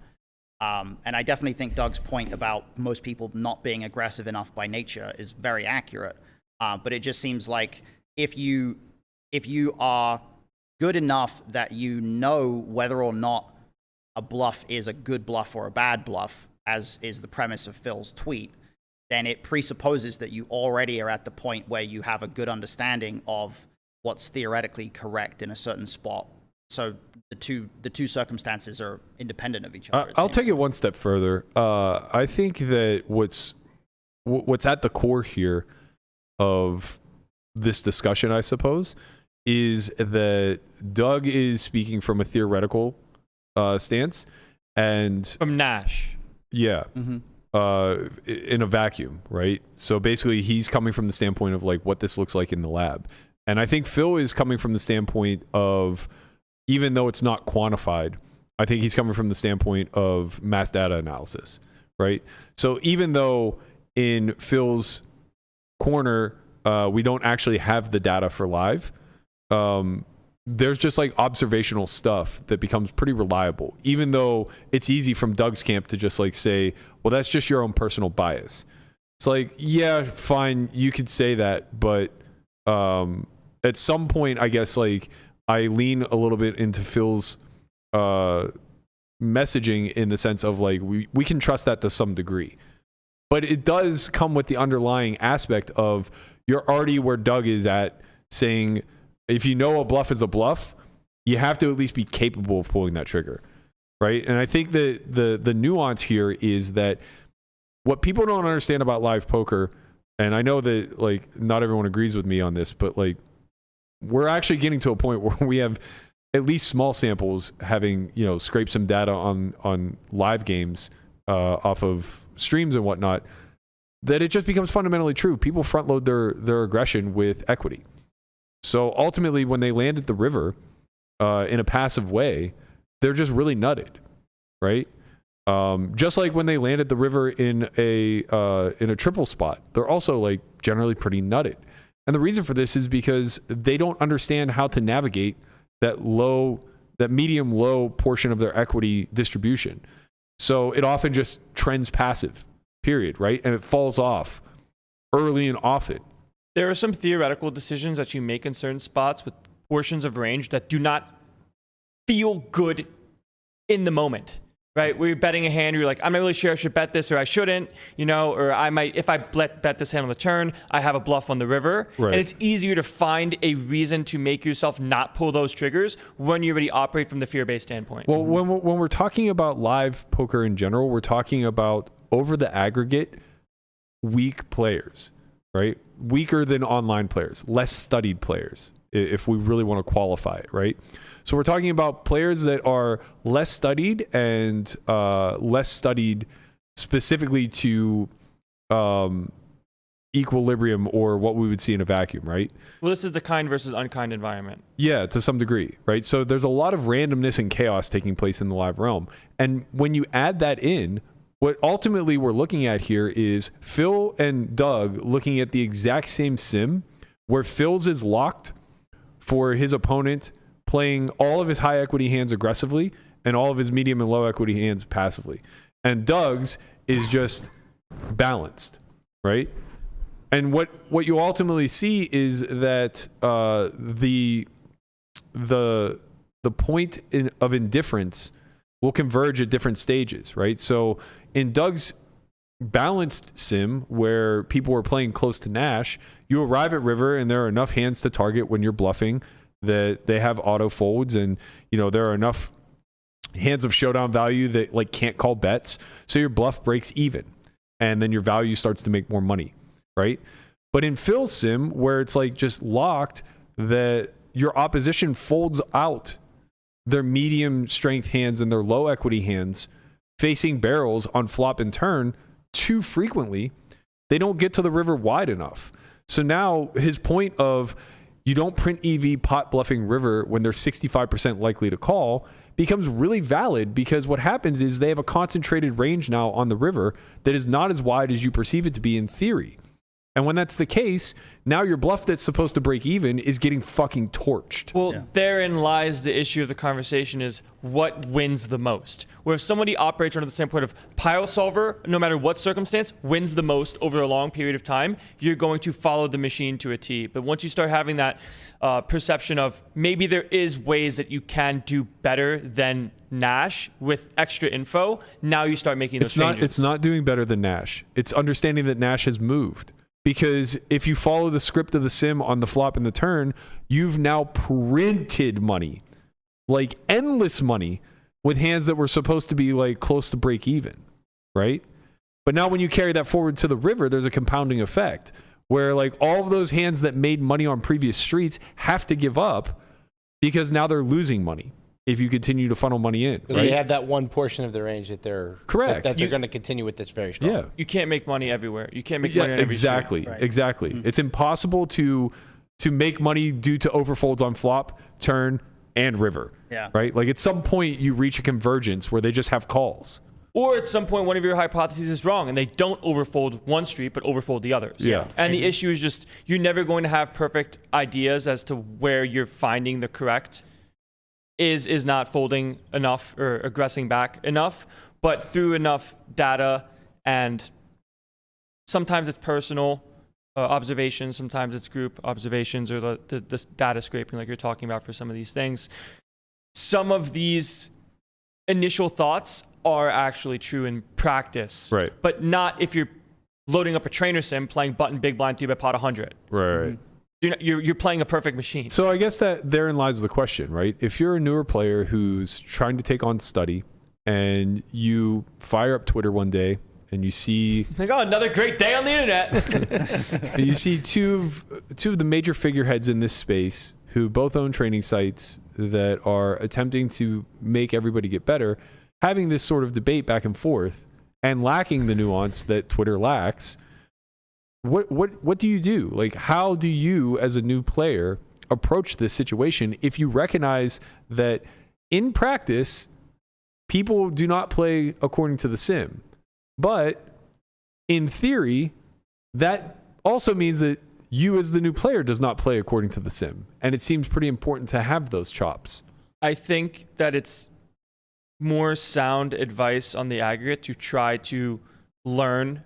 And I definitely think Doug's point about most people not being aggressive enough by nature is very accurate. But it just seems like if you are good enough that you know whether or not a bluff is a good bluff or a bad bluff, as is the premise of Phil's tweet, then it presupposes that you already are at the point where you have a good understanding of what's theoretically correct in a certain spot. So the two circumstances are independent of each other. I'll take it one step further. I think that what's at the core here of this discussion, I suppose, is that Doug is speaking from a theoretical stance, and From Nash. yeah, in a vacuum, right? So basically, he's coming from the standpoint of like what this looks like in the lab, and I think Phil is coming from the standpoint of, even though it's not quantified, I think he's coming from the standpoint of mass data analysis, right? So even though in Phil's corner, we don't actually have the data for live, there's just like observational stuff that becomes pretty reliable, even though it's easy from Doug's camp to just like say, well, that's just your own personal bias. It's like, yeah, fine, you could say that, but at some point, I guess like I lean a little bit into Phil's messaging in the sense of like we can trust that to some degree, but it does come with the underlying aspect of you're already where Doug is at, saying if you know a bluff is a bluff, you have to at least be capable of pulling that trigger, right? And I think that the nuance here is that what people don't understand about live poker, and I know that like not everyone agrees with me on this, but like we're actually getting to a point where we have at least small samples having, you know, scraped some data on live games off of streams and whatnot, that it just becomes fundamentally true. People front load their aggression with equity. So ultimately, when they land at the river in a passive way, they're just really nutted, right? Just like when they land at the river in a triple spot, they're also like generally pretty nutted. And the reason for this is because they don't understand how to navigate that medium low portion of their equity distribution. So it often just trends passive, period, right? And it falls off early and often. There are some theoretical decisions that you make in certain spots with portions of range that do not feel good in the moment, right? Where you're betting a hand, you're like, I'm not really sure I should bet this or I shouldn't, you know, or I might, if I bet this hand on the turn, I have a bluff on the river. Right. And it's easier to find a reason to make yourself not pull those triggers when you already operate from the fear-based standpoint. Well, when we're talking about live poker in general, we're talking about over the aggregate weak players, right? Weaker than online players, less studied players, if we really want to qualify it, right? So we're talking about players that are less studied and less studied specifically to equilibrium or what we would see in a vacuum, right? Well, this is the kind versus unkind environment. Yeah, to some degree, right? So there's a lot of randomness and chaos taking place in the live realm. And when you add that in, what ultimately we're looking at here is Phil and Doug looking at the exact same sim where Phil's is locked for his opponent playing all of his high equity hands aggressively and all of his medium and low equity hands passively. And Doug's is just balanced, right? And what you ultimately see is that the point of indifference will converge at different stages, right? So in Doug's balanced sim where people are playing close to Nash, you arrive at river and there are enough hands to target when you're bluffing that they have auto folds, and there are enough hands of showdown value that like can't call bets, so your bluff breaks even and then your value starts to make more money, right? But in Phil sim, where it's like just locked, that your opposition folds out their medium strength hands and their low equity hands facing barrels on flop and turn too frequently, they don't get to the river wide enough. So now his point of you don't print EV pot bluffing river when they're 65% likely to call becomes really valid, because what happens is they have a concentrated range now on the river that is not as wide as you perceive it to be in theory. And when that's the case, now your bluff that's supposed to break even is getting fucking torched. Well, therein lies the issue of the conversation, is what wins the most. Where if somebody operates under the standpoint of pile solver, no matter what circumstance, wins the most over a long period of time, you're going to follow the machine to a T. But once you start having that perception of maybe there is ways that you can do better than Nash with extra info, now you start making those changes. It's not doing better than Nash. It's understanding that Nash has moved. Because if you follow the script of the sim on the flop and the turn, you've now printed money, like endless money, with hands that were supposed to be like close to break even, right? But now when you carry that forward to the river, there's a compounding effect where like all of those hands that made money on previous streets have to give up because now they're losing money if you continue to funnel money in. Because they have that one portion of the range that they're correct. That they're going to continue with this very strong. Yeah. You can't make money everywhere. You can't make money on every exactly. street. Right. Exactly. Mm-hmm. It's impossible to make money due to overfolds on flop, turn, and river. Yeah. Right? Like at some point you reach a convergence where they just have calls. Or at some point, one of your hypotheses is wrong and they don't overfold one street, but overfold the others. Yeah. And the issue is just, you're never going to have perfect ideas as to where you're finding the correct is not folding enough or aggressing back enough, but through enough data, and sometimes it's personal observations, sometimes it's group observations, or the data scraping like you're talking about for some of these things. Some of these initial thoughts are actually true in practice, right? But not if you're loading up a trainer sim playing button big blind 3-bet pot 100. Right. Mm-hmm. You're playing a perfect machine. So I guess that therein lies the question, right? If you're a newer player who's trying to take on study and you fire up Twitter one day and you see like, oh, another great day on the internet. You see two of the major figureheads in this space who both own training sites that are attempting to make everybody get better, having this sort of debate back and forth and lacking the nuance that Twitter lacks. What do you do? Like, how do you, as a new player, approach this situation if you recognize that in practice, people do not play according to the sim, but in theory, that also means that you as the new player does not play according to the sim, and it seems pretty important to have those chops. I think that it's more sound advice on the aggregate to try to learn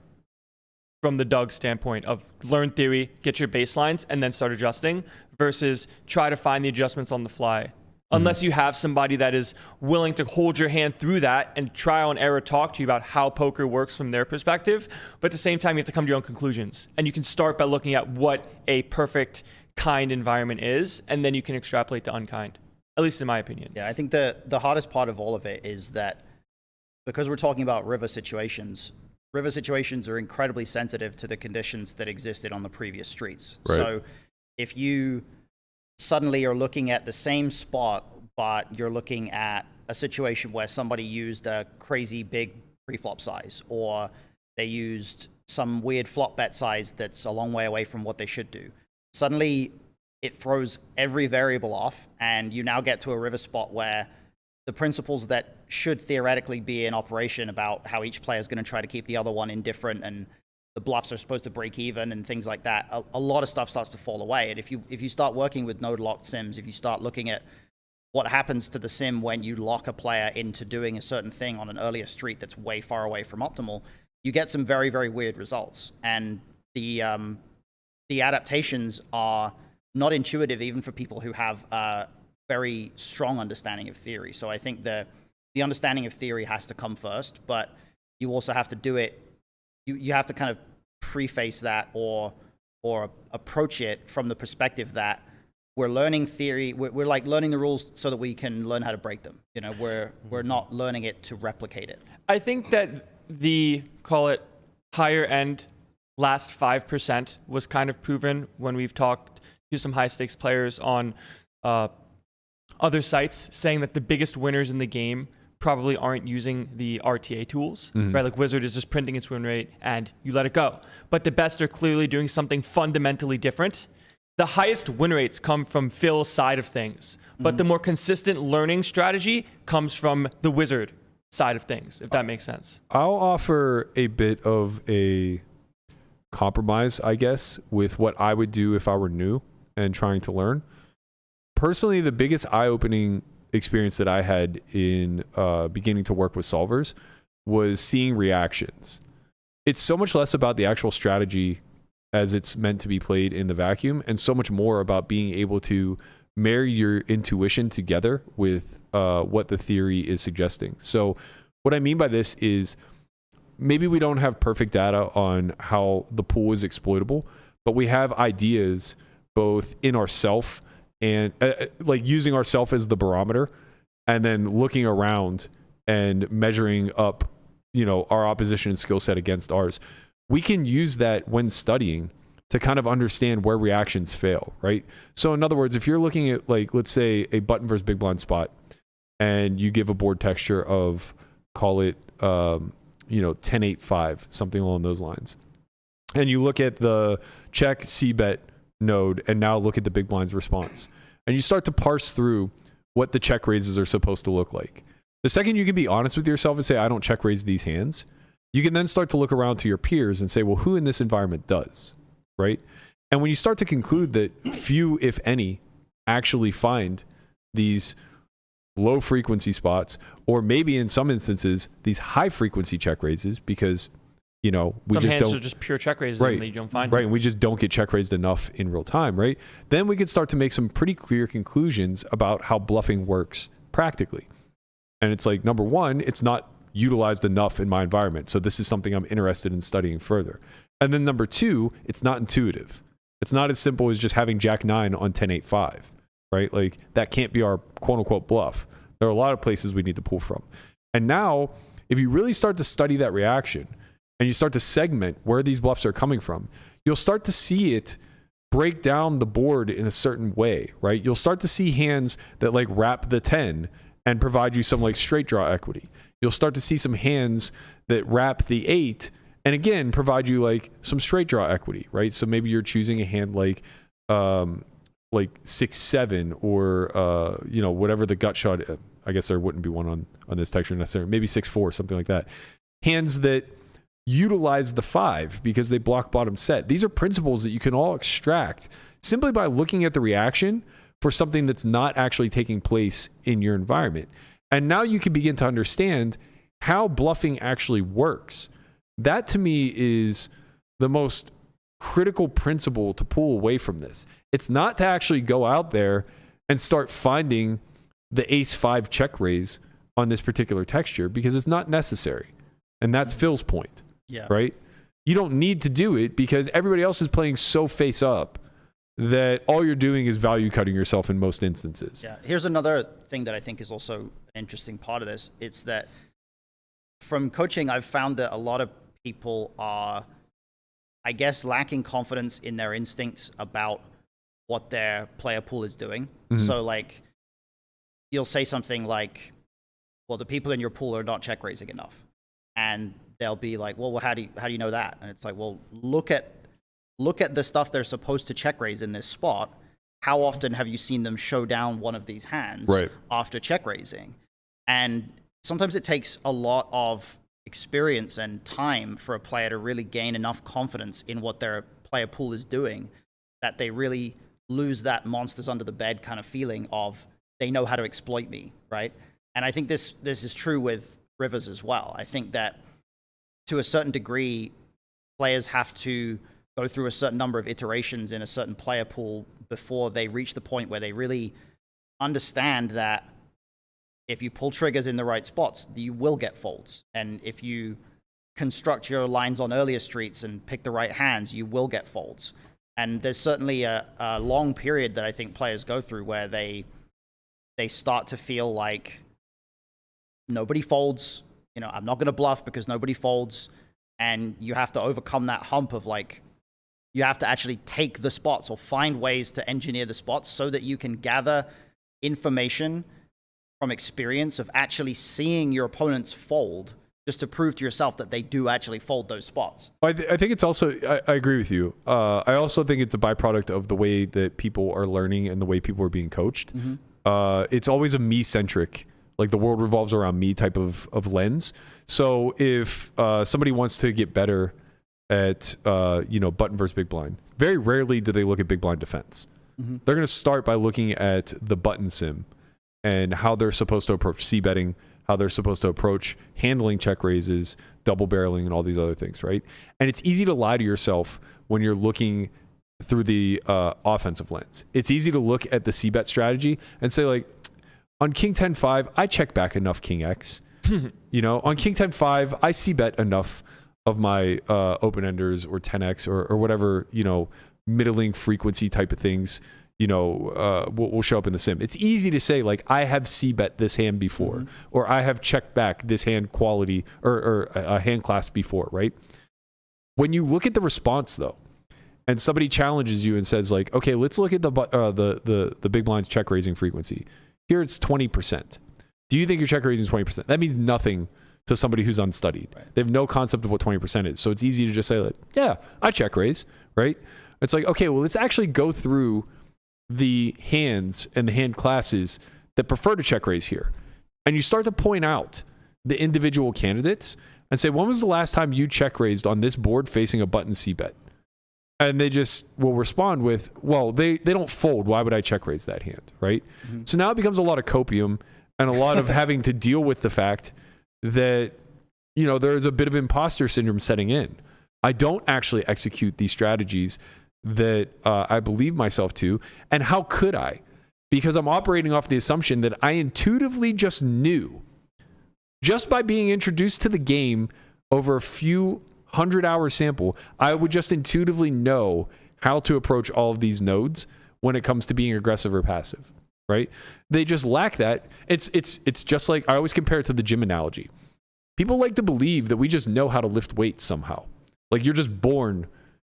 from the Doug standpoint of learn theory, get your baselines, and then start adjusting, versus try to find the adjustments on the fly. Unless you have somebody that is willing to hold your hand through that and trial and error talk to you about how poker works from their perspective. But at the same time, you have to come to your own conclusions. And you can start by looking at what a perfect, kind environment is, and then you can extrapolate to unkind, at least in my opinion. Yeah, I think the hardest part of all of it is that because we're talking about river situations are incredibly sensitive to the conditions that existed on the previous streets. Right. So if you suddenly are looking at the same spot, but you're looking at a situation where somebody used a crazy big preflop size, or they used some weird flop bet size that's a long way away from what they should do, suddenly it throws every variable off, and you now get to a river spot where the principles that should theoretically be in operation about how each player is going to try to keep the other one indifferent, and the bluffs are supposed to break even and things like that, a lot of stuff starts to fall away. And if you start working with node locked sims, if you start looking at what happens to the sim when you lock a player into doing a certain thing on an earlier street that's way far away from optimal, you get some very, very weird results. And the adaptations are not intuitive even for people who have a very strong understanding of theory. So I think the understanding of theory has to come first, but you also have to do it you have to kind of preface that or approach it from the perspective that we're learning theory. We're like learning the rules so that we can learn how to break them. You know, we're not learning it to replicate it. I think that the, call it, higher end last 5% was kind of proven when we've talked to some high stakes players on other sites, saying that the biggest winners in the game probably aren't using the RTA tools, right? Like Wizard is just printing its win rate and you let it go. But the best are clearly doing something fundamentally different. The highest win rates come from Phil's side of things, but the more consistent learning strategy comes from the Wizard side of things, if that makes sense. I'll offer a bit of a compromise, I guess, with what I would do if I were new and trying to learn. Personally, the biggest eye-opening experience that I had in beginning to work with solvers was seeing reactions. It's so much less about the actual strategy as it's meant to be played in the vacuum, and so much more about being able to marry your intuition together with what the theory is suggesting. So what I mean by this is maybe we don't have perfect data on how the pool is exploitable, but we have ideas both in ourself and like using ourself as the barometer, and then looking around and measuring up, you know, our opposition skill set against ours. We can use that when studying to kind of understand where reactions fail, right? So in other words, if you're looking at, like, let's say a button versus big blind spot, and you give a board texture of, call it, 10-8-5, something along those lines, and you look at the check c-bet node and now look at the big blind's response, and you start to parse through what the check raises are supposed to look like. The second you can be honest with yourself and say, I don't check raise these hands, you can then start to look around to your peers and say, well, who in this environment does, right? And when you start to conclude that few, if any, actually find these low frequency spots, or maybe in some instances, these high frequency check raises, because, you know, we some just hands don't, are just pure check raises, right, and you don't find right, them. and we just don't get check raised enough in real time, right? Then we could start to make some pretty clear conclusions about how bluffing works practically. And it's like, number one, it's not utilized enough in my environment, so this is something I'm interested in studying further. And then number two, it's not intuitive. It's not as simple as just having Jack 9 on 10-8-5, right? Like, that can't be our quote-unquote bluff. There are a lot of places we need to pull from. And now, if you really start to study that reaction and you start to segment where these bluffs are coming from, you'll start to see it break down the board in a certain way, right? You'll start to see hands that like wrap the 10 and provide you some like straight draw equity. You'll start to see some hands that wrap the 8 and again provide you like some straight draw equity, right? So maybe you're choosing a hand like 6-7 or whatever the gut shot. I guess there wouldn't be one on this texture necessarily. Maybe 6-4, something like that. Hands that utilize the 5 because they block bottom set. These are principles that you can all extract simply by looking at the reaction for something that's not actually taking place in your environment. And now you can begin to understand how bluffing actually works. That to me is the most critical principle to pull away from this. It's not to actually go out there and start finding the ace-5 check raise on this particular texture, because it's not necessary. And that's Phil's point, right? You don't need to do it because everybody else is playing so face up that all you're doing is value cutting yourself in most instances. Yeah. Here's another thing that I think is also an interesting part of this. It's that from coaching, I've found that a lot of people are, I guess, lacking confidence in their instincts about what their player pool is doing. Mm-hmm. So like, you'll say something like, well, the people in your pool are not check raising enough. And they'll be like, well, how do you know that? And it's like, well, look at the stuff they're supposed to check raise in this spot. How often have you seen them show down one of these hands after check raising? And sometimes it takes a lot of experience and time for a player to really gain enough confidence in what their player pool is doing that they really lose that monsters under the bed kind of feeling of they know how to exploit me, right? And I think this is true with rivers as well. I think that to a certain degree, players have to go through a certain number of iterations in a certain player pool before they reach the point where they really understand that if you pull triggers in the right spots, you will get folds. And if you construct your lines on earlier streets and pick the right hands, you will get folds. And there's certainly a long period that I think players go through where they start to feel like nobody folds. You know, I'm not going to bluff because nobody folds. And you have to overcome that hump of like, you have to actually take the spots or find ways to engineer the spots so that you can gather information from experience of actually seeing your opponents fold, just to prove to yourself that they do actually fold those spots. I think it's also, I agree with you. I also think it's a byproduct of the way that people are learning and the way people are being coached. It's always a me-centric, like the world revolves around me type of lens. So if somebody wants to get better at, button versus big blind, very rarely do they look at big blind defense. They're going to start by looking at the button sim and how they're supposed to approach c-betting, how they're supposed to approach handling check raises, double barreling, and all these other things, right? And it's easy to lie to yourself when you're looking through the offensive lens. It's easy to look at the c-bet strategy and say, like, on King 10-5, I check back enough King X. On King 10-5, I c-bet enough of my open-enders or 10X or whatever, middling frequency type of things, will show up in the sim. It's easy to say, like, I have c-bet this hand before, or I have checked back this hand quality or a hand class before, right? When you look at the response, though, and somebody challenges you and says, like, okay, let's look at the big blind's check raising frequency. Here it's 20%. Do you think your check raising is 20%? That means nothing to somebody who's unstudied. Right. They have no concept of what 20% is. So it's easy to just say, like, yeah, I check raise, right? It's like, okay, well, let's actually go through the hands and the hand classes that prefer to check raise here. And you start to point out the individual candidates and say, when was the last time you check raised on this board facing a button c-bet? And they just will respond with, well, they don't fold. Why would I check raise that hand, right? So now it becomes a lot of copium and a lot of having to deal with the fact that, there's a bit of imposter syndrome setting in. I don't actually execute these strategies that I believe myself to. And how could I? Because I'm operating off the assumption that I intuitively just knew, just by being introduced to the game over a few 100-hour sample, I would just intuitively know how to approach all of these nodes when it comes to being aggressive or passive, right? They just lack that. It's just like, I always compare it to the gym analogy. People like to believe that we just know how to lift weights somehow. Like, you're just born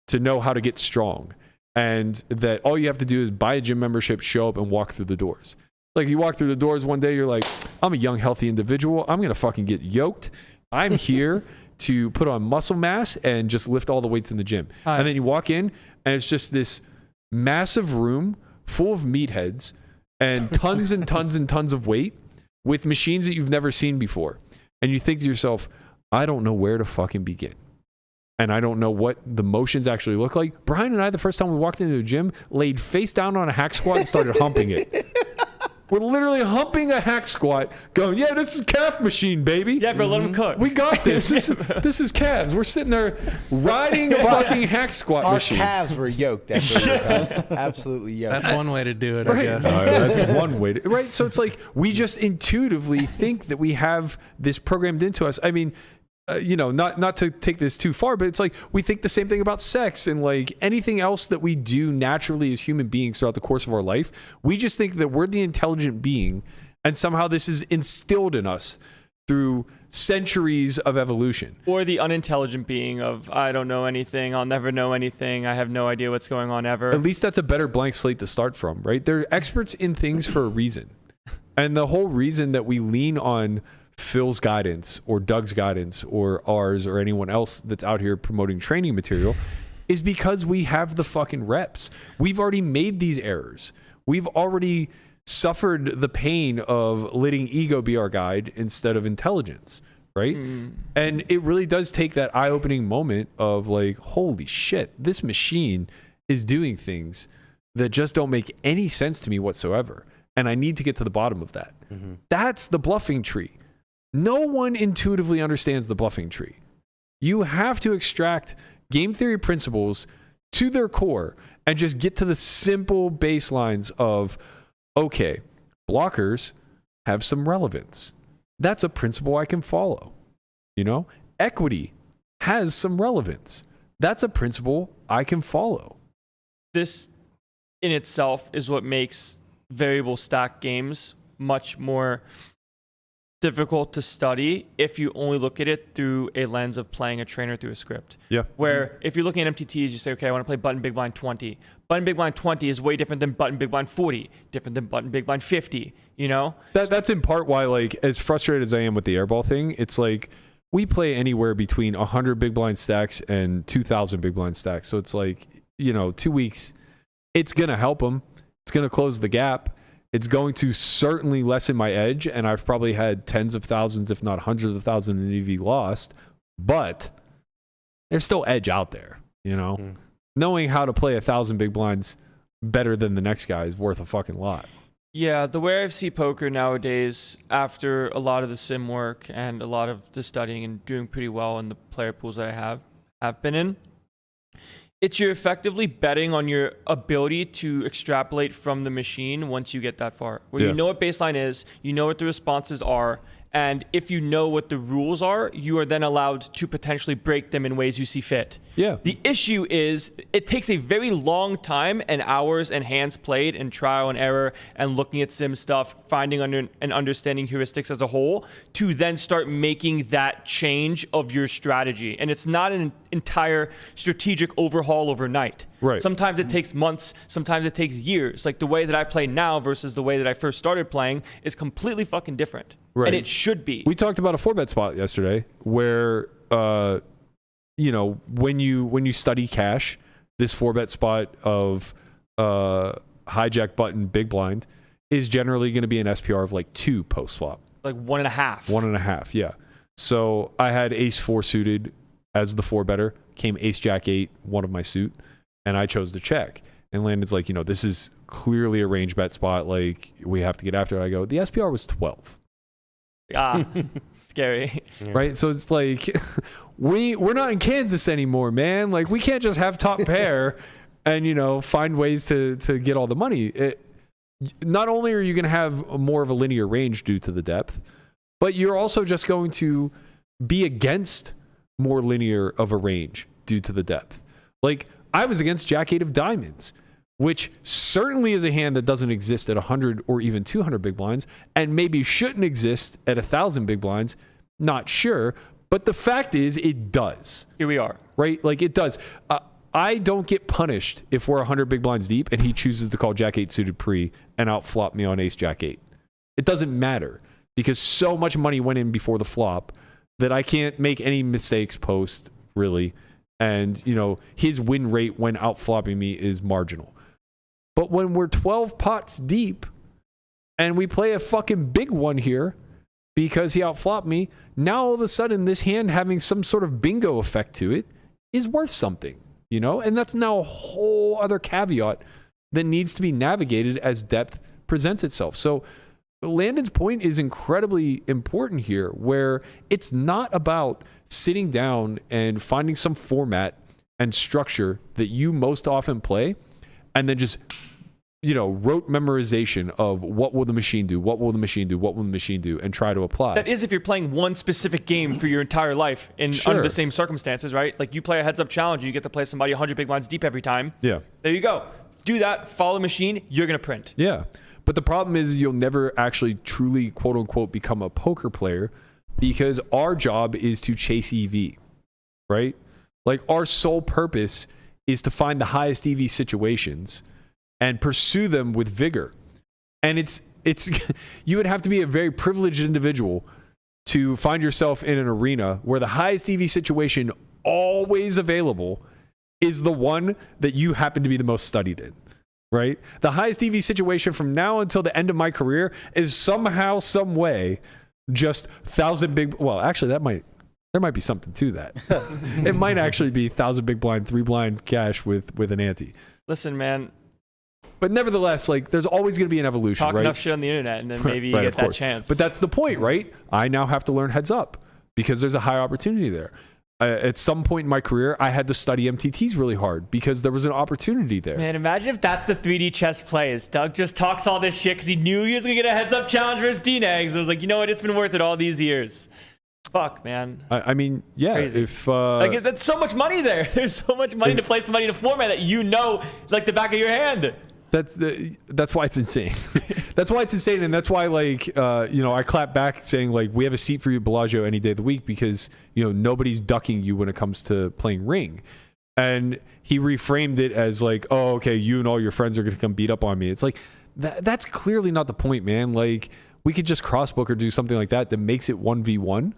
to know how to get strong, and that all you have to do is buy a gym membership, show up, and walk through the doors. Like, you walk through the doors one day, you're like, I'm a young, healthy individual. I'm going to fucking get yoked. I'm here to put on muscle mass and just lift all the weights in the gym. And then you walk in, and it's just this massive room full of meatheads and tons and tons and tons of weight with machines that you've never seen before. And you think to yourself, I don't know where to fucking begin. And I don't know what the motions actually look like. Brian and I, the first time we walked into the gym, laid face down on a hack squat and started humping it. We're literally humping a hack squat, going, yeah, this is calf machine, baby. Yeah, bro, let him cook. We got this. This is calves. We're sitting there riding a fucking hack squat machine. Our calves were yoked. Absolutely yoked. That's one way to do it, right. I guess. That's one way to, right? So it's like, we just intuitively think that we have this programmed into us. I mean, not to take this too far, but it's like, we think the same thing about sex and like anything else that we do naturally as human beings throughout the course of our life. We just think that we're the intelligent being, and somehow this is instilled in us through centuries of evolution. Or the unintelligent being of, I don't know anything, I'll never know anything, I have no idea what's going on ever. At least that's a better blank slate to start from, right? They're experts in things for a reason. And the whole reason that we lean on Phil's guidance or Doug's guidance or ours or anyone else that's out here promoting training material is because we have the fucking reps. We've already made these errors. We've already suffered the pain of letting ego be our guide instead of intelligence, right? And it really does take that eye-opening moment of like, holy shit, this machine is doing things that just don't make any sense to me whatsoever. And I need to get to the bottom of that. That's the bluffing tree. No one intuitively understands the bluffing tree. You have to extract game theory principles to their core and just get to the simple baselines of, okay, blockers have some relevance. That's a principle I can follow. Equity has some relevance. That's a principle I can follow. This in itself is what makes variable stack games much more difficult to study if you only look at it through a lens of playing a trainer through a script. Yeah. Where if you're looking at MTTs, you say, okay, I want to play button big blind 20. Button big blind 20 is way different than button big blind 40, different than button big blind 50, you know? That's in part why, like, as frustrated as I am with the airball thing, it's like we play anywhere between 100 big blind stacks and 2,000 big blind stacks. So it's like, 2 weeks, it's going to help them. It's going to close the gap. It's going to certainly lessen my edge, and I've probably had tens of thousands, if not hundreds of thousands in EV lost, but there's still edge out there, Knowing how to play 1,000 big blinds better than the next guy is worth a fucking lot. Yeah, the way I see poker nowadays, after a lot of the sim work and a lot of the studying and doing pretty well in the player pools that I have been in, it's you're effectively betting on your ability to extrapolate from the machine once you get that far. Where you know what baseline is, you know what the responses are, and if you know what the rules are, you are then allowed to potentially break them in ways you see fit. Yeah. The issue is it takes a very long time and hours and hands played and trial and error and looking at sim stuff, finding and understanding heuristics as a whole to then start making that change of your strategy. And it's not an entire strategic overhaul overnight. Right. Sometimes it takes months, sometimes it takes years. Like the way that I play now versus the way that I first started playing is completely fucking different. Right. And it should be. We talked about a 4-bet spot yesterday where, when you study cash, this 4-bet spot of hijack button big blind is generally going to be an SPR of like 2 post flop. Like 1.5. 1.5, yeah. So I had ace 4 suited as the 4-better, came ace jack 8, one of my suit, and I chose to check. And Landon's like, this is clearly a range bet spot. Like, we have to get after it. I go, the SPR was 12. Scary. Right? So it's like, we're not in Kansas anymore, man. Like, we can't just have top pair and, find ways to get all the money. Not only are you going to have more of a linear range due to the depth, but you're also just going to be against more linear of a range due to the depth. Like, I was against Jack 8 of diamonds, which certainly is a hand that doesn't exist at 100 or even 200 big blinds, and maybe shouldn't exist at 1,000 big blinds. Not sure, but the fact is it does. Here we are. Right? Like, it does. I don't get punished if we're 100 big blinds deep and he chooses to call Jack 8 suited pre and outflop me on ace Jack 8. It doesn't matter because so much money went in before the flop that I can't make any mistakes post, really. And, his win rate when outflopping me is marginal. But when we're 12 pots deep and we play a fucking big one here because he outflopped me, now all of a sudden this hand having some sort of bingo effect to it is worth something, And that's now a whole other caveat that needs to be navigated as depth presents itself. So Landon's point is incredibly important here, where it's not about sitting down and finding some format and structure that you most often play and then just, rote memorization of what will the machine do, what will the machine do, what will the machine do, and try to apply. That is if you're playing one specific game for your entire life under the same circumstances, right? Like you play a heads-up challenge and you get to play somebody 100 big blinds deep every time. Yeah. There you go. Do that, follow the machine, you're going to print. Yeah. But the problem is you'll never actually truly, quote unquote, become a poker player because our job is to chase EV, right? Like our sole purpose is to find the highest EV situations and pursue them with vigor. And it's you would have to be a very privileged individual to find yourself in an arena where the highest EV situation always available is the one that you happen to be the most studied in. Right? The highest EV situation from now until the end of my career is somehow, some way, just 1,000 big. Well, actually, there might be something to that. It might actually be 1,000 big blind, 3 blind cash with an ante. Listen, man. But nevertheless, like there's always going to be an evolution. Talk right? enough shit on the internet, and then maybe you get that chance. But that's the point, right? I now have to learn heads up because there's a high opportunity there. At some point in my career, I had to study MTTs really hard because there was an opportunity there. Man, imagine if that's the 3D chess plays. Doug just talks all this shit because he knew he was going to get a heads-up challenge versus D-Nags. I was like, you know what? It's been worth it all these years. fuck, man. I mean, yeah, Crazy. if Like, that's so much money there. There's so much money to play somebody in a format that you know is like the back of your hand. that's why it's insane. That's why it's insane, and that's why, like, I clap back saying, like, we have a seat for you, Bellagio, any day of the week, because nobody's ducking you when it comes to playing Ring. And he reframed it as like, oh, okay, you and all your friends are going to come beat up on me. It's like that's clearly not the point, man. Like, we could just crossbook or do something like that makes it 1v1.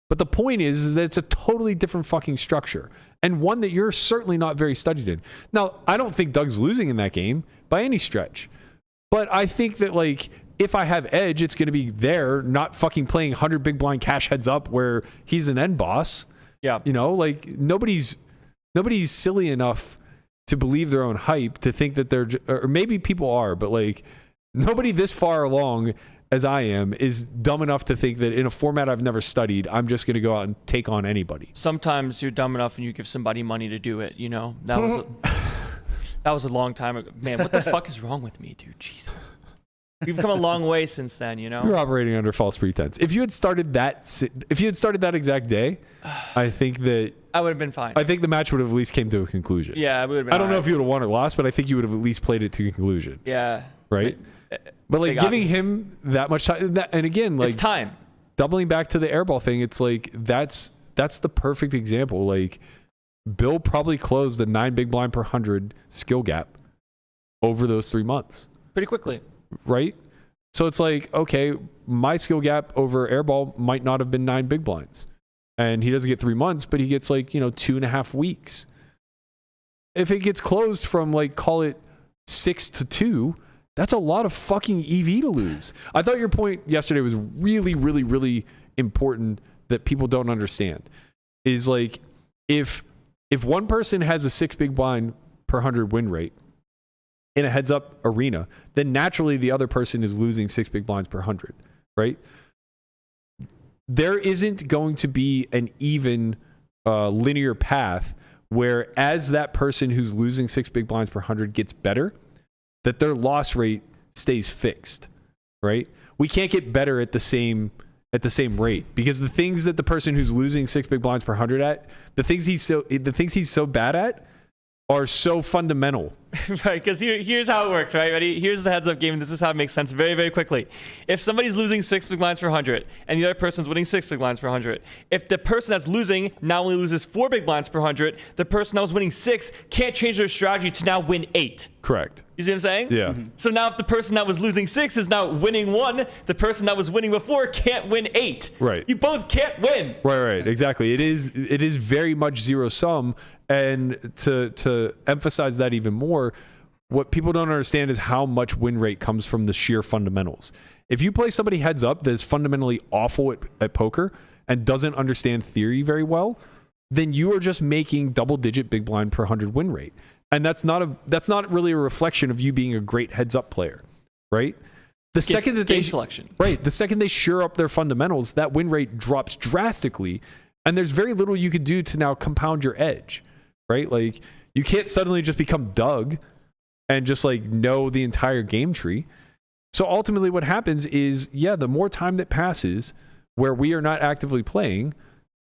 But the point is that it's a totally different fucking structure, and one that you're certainly not very studied in. Now, I don't think Doug's losing in that game by any stretch, but I think that, like, if I have edge, it's going to be there, not fucking playing 100 big blind cash heads up where he's an end boss. Yeah. Like, nobody's silly enough to believe their own hype to think that or maybe people are, but, like, nobody this far along as I am is dumb enough to think that in a format I've never studied, I'm just going to go out and take on anybody. Sometimes you're dumb enough and you give somebody money to do it, That was a long time ago. Man, what the fuck is wrong with me, dude? Jesus. We've come a long way since then, You're operating under false pretense. If you had started that exact day, I think that I would have been fine. I think the match would have at least came to a conclusion. Yeah, it would have been. I don't know if you would have won or lost, but I think you would have at least played it to conclusion. Yeah. Right? But like, giving him that much time, and again, like, it's time. Doubling back to the airball thing, it's like that's the perfect example. Like, Bill probably closed the 9 big blind per 100 skill gap over those 3 months. Pretty quickly. Right? So it's like, okay, my skill gap over airball might not have been 9 big blinds. And he doesn't get 3 months, but he gets, like, 2.5 weeks. If it gets closed from, like, call it 6 to 2, that's a lot of fucking EV to lose. I thought your point yesterday was really, really, really important that people don't understand. Is like, if one person has a 6 big blind per 100 win rate in a heads up arena, then naturally the other person is losing 6 big blinds per 100, right? There isn't going to be an even linear path where, as that person who's losing 6 big blinds per 100 gets better, that their loss rate stays fixed, right? We can't get better at the same rate, because the things that the person who's losing 6 big blinds per 100 at, the things he's so bad at are so fundamental. Right, because here's how it works, right? Ready? Here's the heads up game, and this is how it makes sense very, very quickly. If somebody's losing 6 big blinds per 100, and the other person's winning 6 big blinds per 100, if the person that's losing now only loses 4 big blinds per 100, the person that was winning 6 can't change their strategy to now win 8. Correct. You see what I'm saying? Yeah. So now if the person that was losing 6 is now winning 1, the person that was winning before can't win 8. Right. You both can't win. Right. Exactly. It is very much zero sum. And to emphasize that even more, what people don't understand is how much win rate comes from the sheer fundamentals. If you play somebody heads up that is fundamentally awful at poker and doesn't understand theory very well, then you are just making double-digit big blind per 100 win rate. And that's not really a reflection of you being a great heads up player, right? The second that game selection. Right, the second they shore up their fundamentals, that win rate drops drastically, and there's very little you could do to now compound your edge, right? Like, you can't suddenly just become Doug and just, like, know the entire game tree. So ultimately what happens is, the more time that passes where we are not actively playing,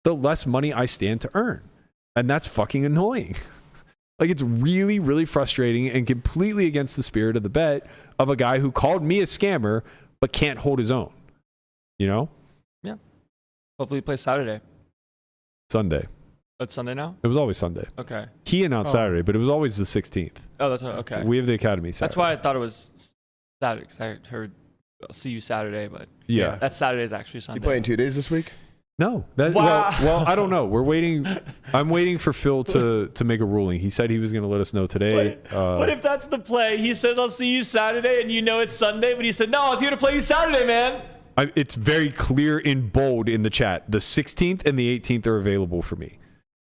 the less money I stand to earn. And that's fucking annoying. Like, it's really, really frustrating and completely against the spirit of the bet of a guy who called me a scammer but can't hold his own. Yeah. Hopefully he plays Saturday. Sunday. It's Sunday now? It was always Sunday. Okay. He announced Saturday, but it was always the 16th. Oh, that's okay. We have the academy Saturday. That's why I thought it was Saturday, because I heard I'll see you Saturday, but that Saturday is actually Sunday. You playing 2 days this week? No. Wow. Well, I don't know. We're waiting. I'm waiting for Phil to make a ruling. He said he was going to let us know today. What if that's the play? He says, I'll see you Saturday, and you know it's Sunday, but he said, no, I was here to play you Saturday, man. It's very clear in bold in the chat. The 16th and the 18th are available for me.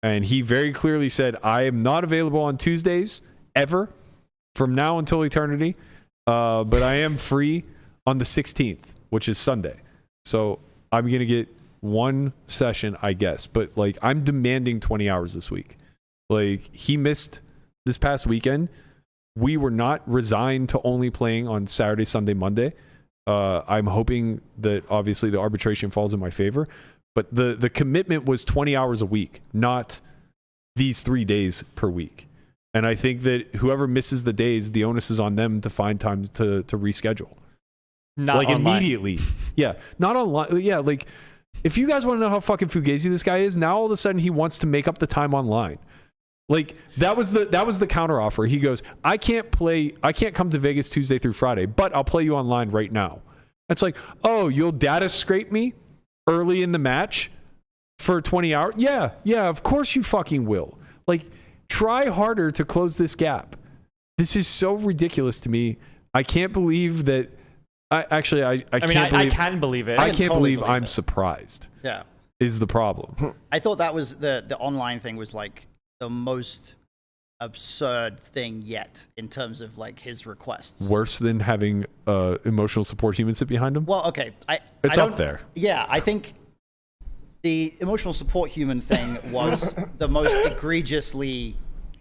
And he very clearly said, I am not available on Tuesdays ever from now until eternity. But I am free on the 16th, which is Sunday. So I'm going to get one session, I guess. But, like, I'm demanding 20 hours this week. Like, he missed this past weekend. We were not resigned to only playing on Saturday, Sunday, Monday. I'm hoping that obviously the arbitration falls in my favor. But the commitment was 20 hours a week, not these 3 days per week. And I think that whoever misses the days, the onus is on them to find time to reschedule. Not like online. immediately. Yeah. Not online. Yeah. Like if you guys want to know how fucking fugazi this guy is, now all of a sudden he wants to make up the time online. Like that was the counter offer. He goes, I can't come to Vegas Tuesday through Friday, but I'll play you online right now. It's like, oh, you'll data scrape me early in the match for 20 hours? Yeah, of course you fucking will. Like, try harder to close this gap. This is so ridiculous to me. I can't believe that. I can believe it. I can't totally believe I'm it. surprised. Yeah. Is the problem. I thought that was the online thing was like the most absurd thing yet in terms of like his requests. Worse than having emotional support human sit behind him? Well, okay. It's up there. Yeah, I think the emotional support human thing was the most egregiously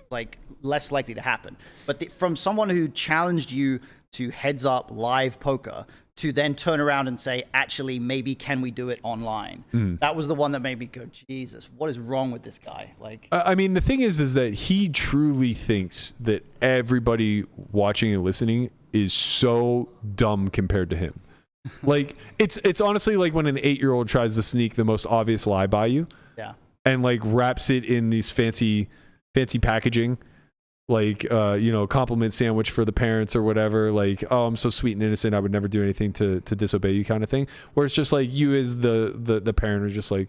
like less likely to happen. But from someone who challenged you to heads up live poker to then turn around and say, actually, maybe can we do it online? That was the one that made me go, Jesus, what is wrong with this guy? Like, I mean, the thing is that he truly thinks that everybody watching and listening is so dumb compared to him. Like, it's honestly like when an 8-year-old tries to sneak the most obvious lie by you. Yeah. And like wraps it in these fancy packaging. Like, compliment sandwich for the parents or whatever. Like, oh, I'm so sweet and innocent. I would never do anything to disobey you kind of thing. Where it's just like you as the parent are just like,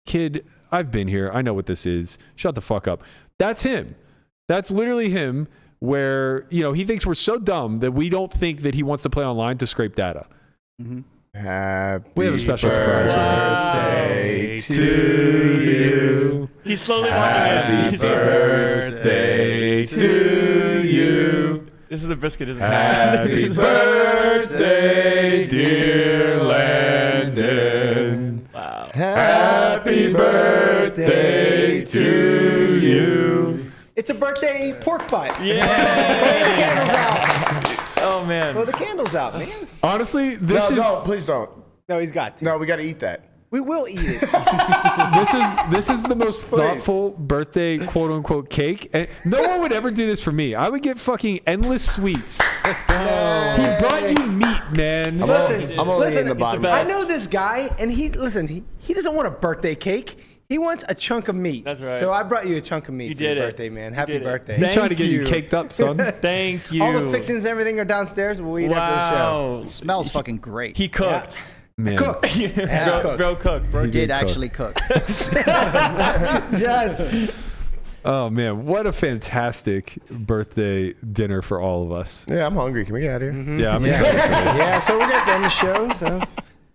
kid, I've been here. I know what this is. Shut the fuck up. That's him. That's literally him where, he thinks we're so dumb that we don't think that he wants to play online to scrape data. Happy We have a special surprise. birthday to you. He's slowly Happy birthday to you. This is the brisket, isn't it? Happy birthday, dear Landon. Wow. Happy birthday to you. It's a birthday pork butt. Yeah. Blow the candles out. Oh man. Blow the candles out, man. Honestly, No, don't. Please don't. No, he's got to. No, we got to eat that. We will eat it. this is the most thoughtful birthday quote unquote cake. And no one would ever do this for me. I would get fucking endless sweets. Let's go. He brought you meat, man. I'm only in the bottom. I know this guy, and he doesn't want a birthday cake. He wants a chunk of meat. That's right. So I brought you a chunk of meat You for your did it. birthday, man. You Happy did it. birthday. He's Thank trying to get you you. caked up, son. Thank you. All the fixings, everything are downstairs. We'll eat after the show. Wow. smells fucking great. He cooked. Man. Cook. Bro cooked. Bro did did cook. actually cook. Yes. Oh man, what a fantastic birthday dinner for all of us. Yeah, I'm hungry. Can we get out of here? Yeah, I'm excited for this. Yeah, so we're going to end the show. So.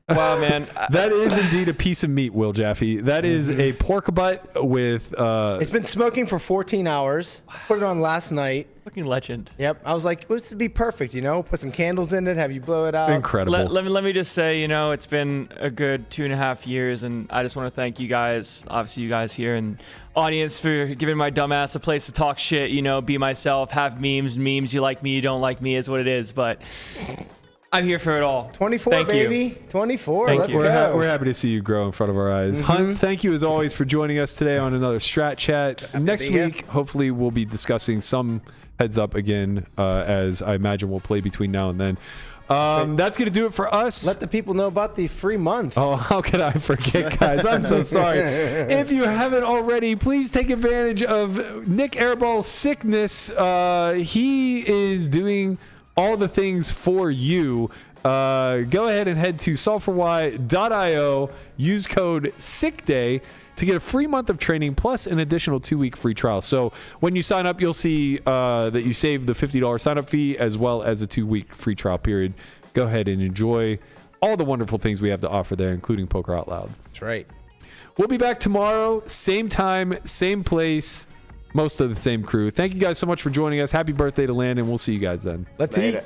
Wow, man. That is indeed a piece of meat, Will Jaffe. That is a pork butt with It's been smoking for 14 hours. Put it on last night. Fucking legend. Yep. I was like, this would be perfect, Put some candles in it, have you blow it out. incredible. Let me just say, it's been a good 2.5 years, and I just want to thank you guys, obviously you guys here and audience, for giving my dumbass a place to talk shit, be myself, have memes. You like me, you don't like me is what it is, but I'm here for it all. 24, Thank baby. you. 24. Thank Let's you. go. We're happy to see you grow in front of our eyes. Hunt, thank you as always for joining us today on another Strat Chat. Next be here. week, hopefully, we'll be discussing some heads up again, as I imagine we'll play between now and then. That's going to do it for us. Let the people know about the free month. Oh, how could I forget, guys? I'm so sorry. If you haven't already, please take advantage of Nick Airball's sickness. He is doing all the things for you. Go ahead and head to solvefory.io. Use code SICKDAY to get a free month of training plus an additional 2-week free trial. So when you sign up, you'll see that you save the $50 sign-up fee as well as a 2-week free trial period. Go ahead and enjoy all the wonderful things we have to offer there, including Poker Out Loud. That's right. We'll be back tomorrow, same time, same place, most of the same crew. Thank you guys so much for joining us. Happy birthday to Landon. We'll see you guys then. Let's Later. eat.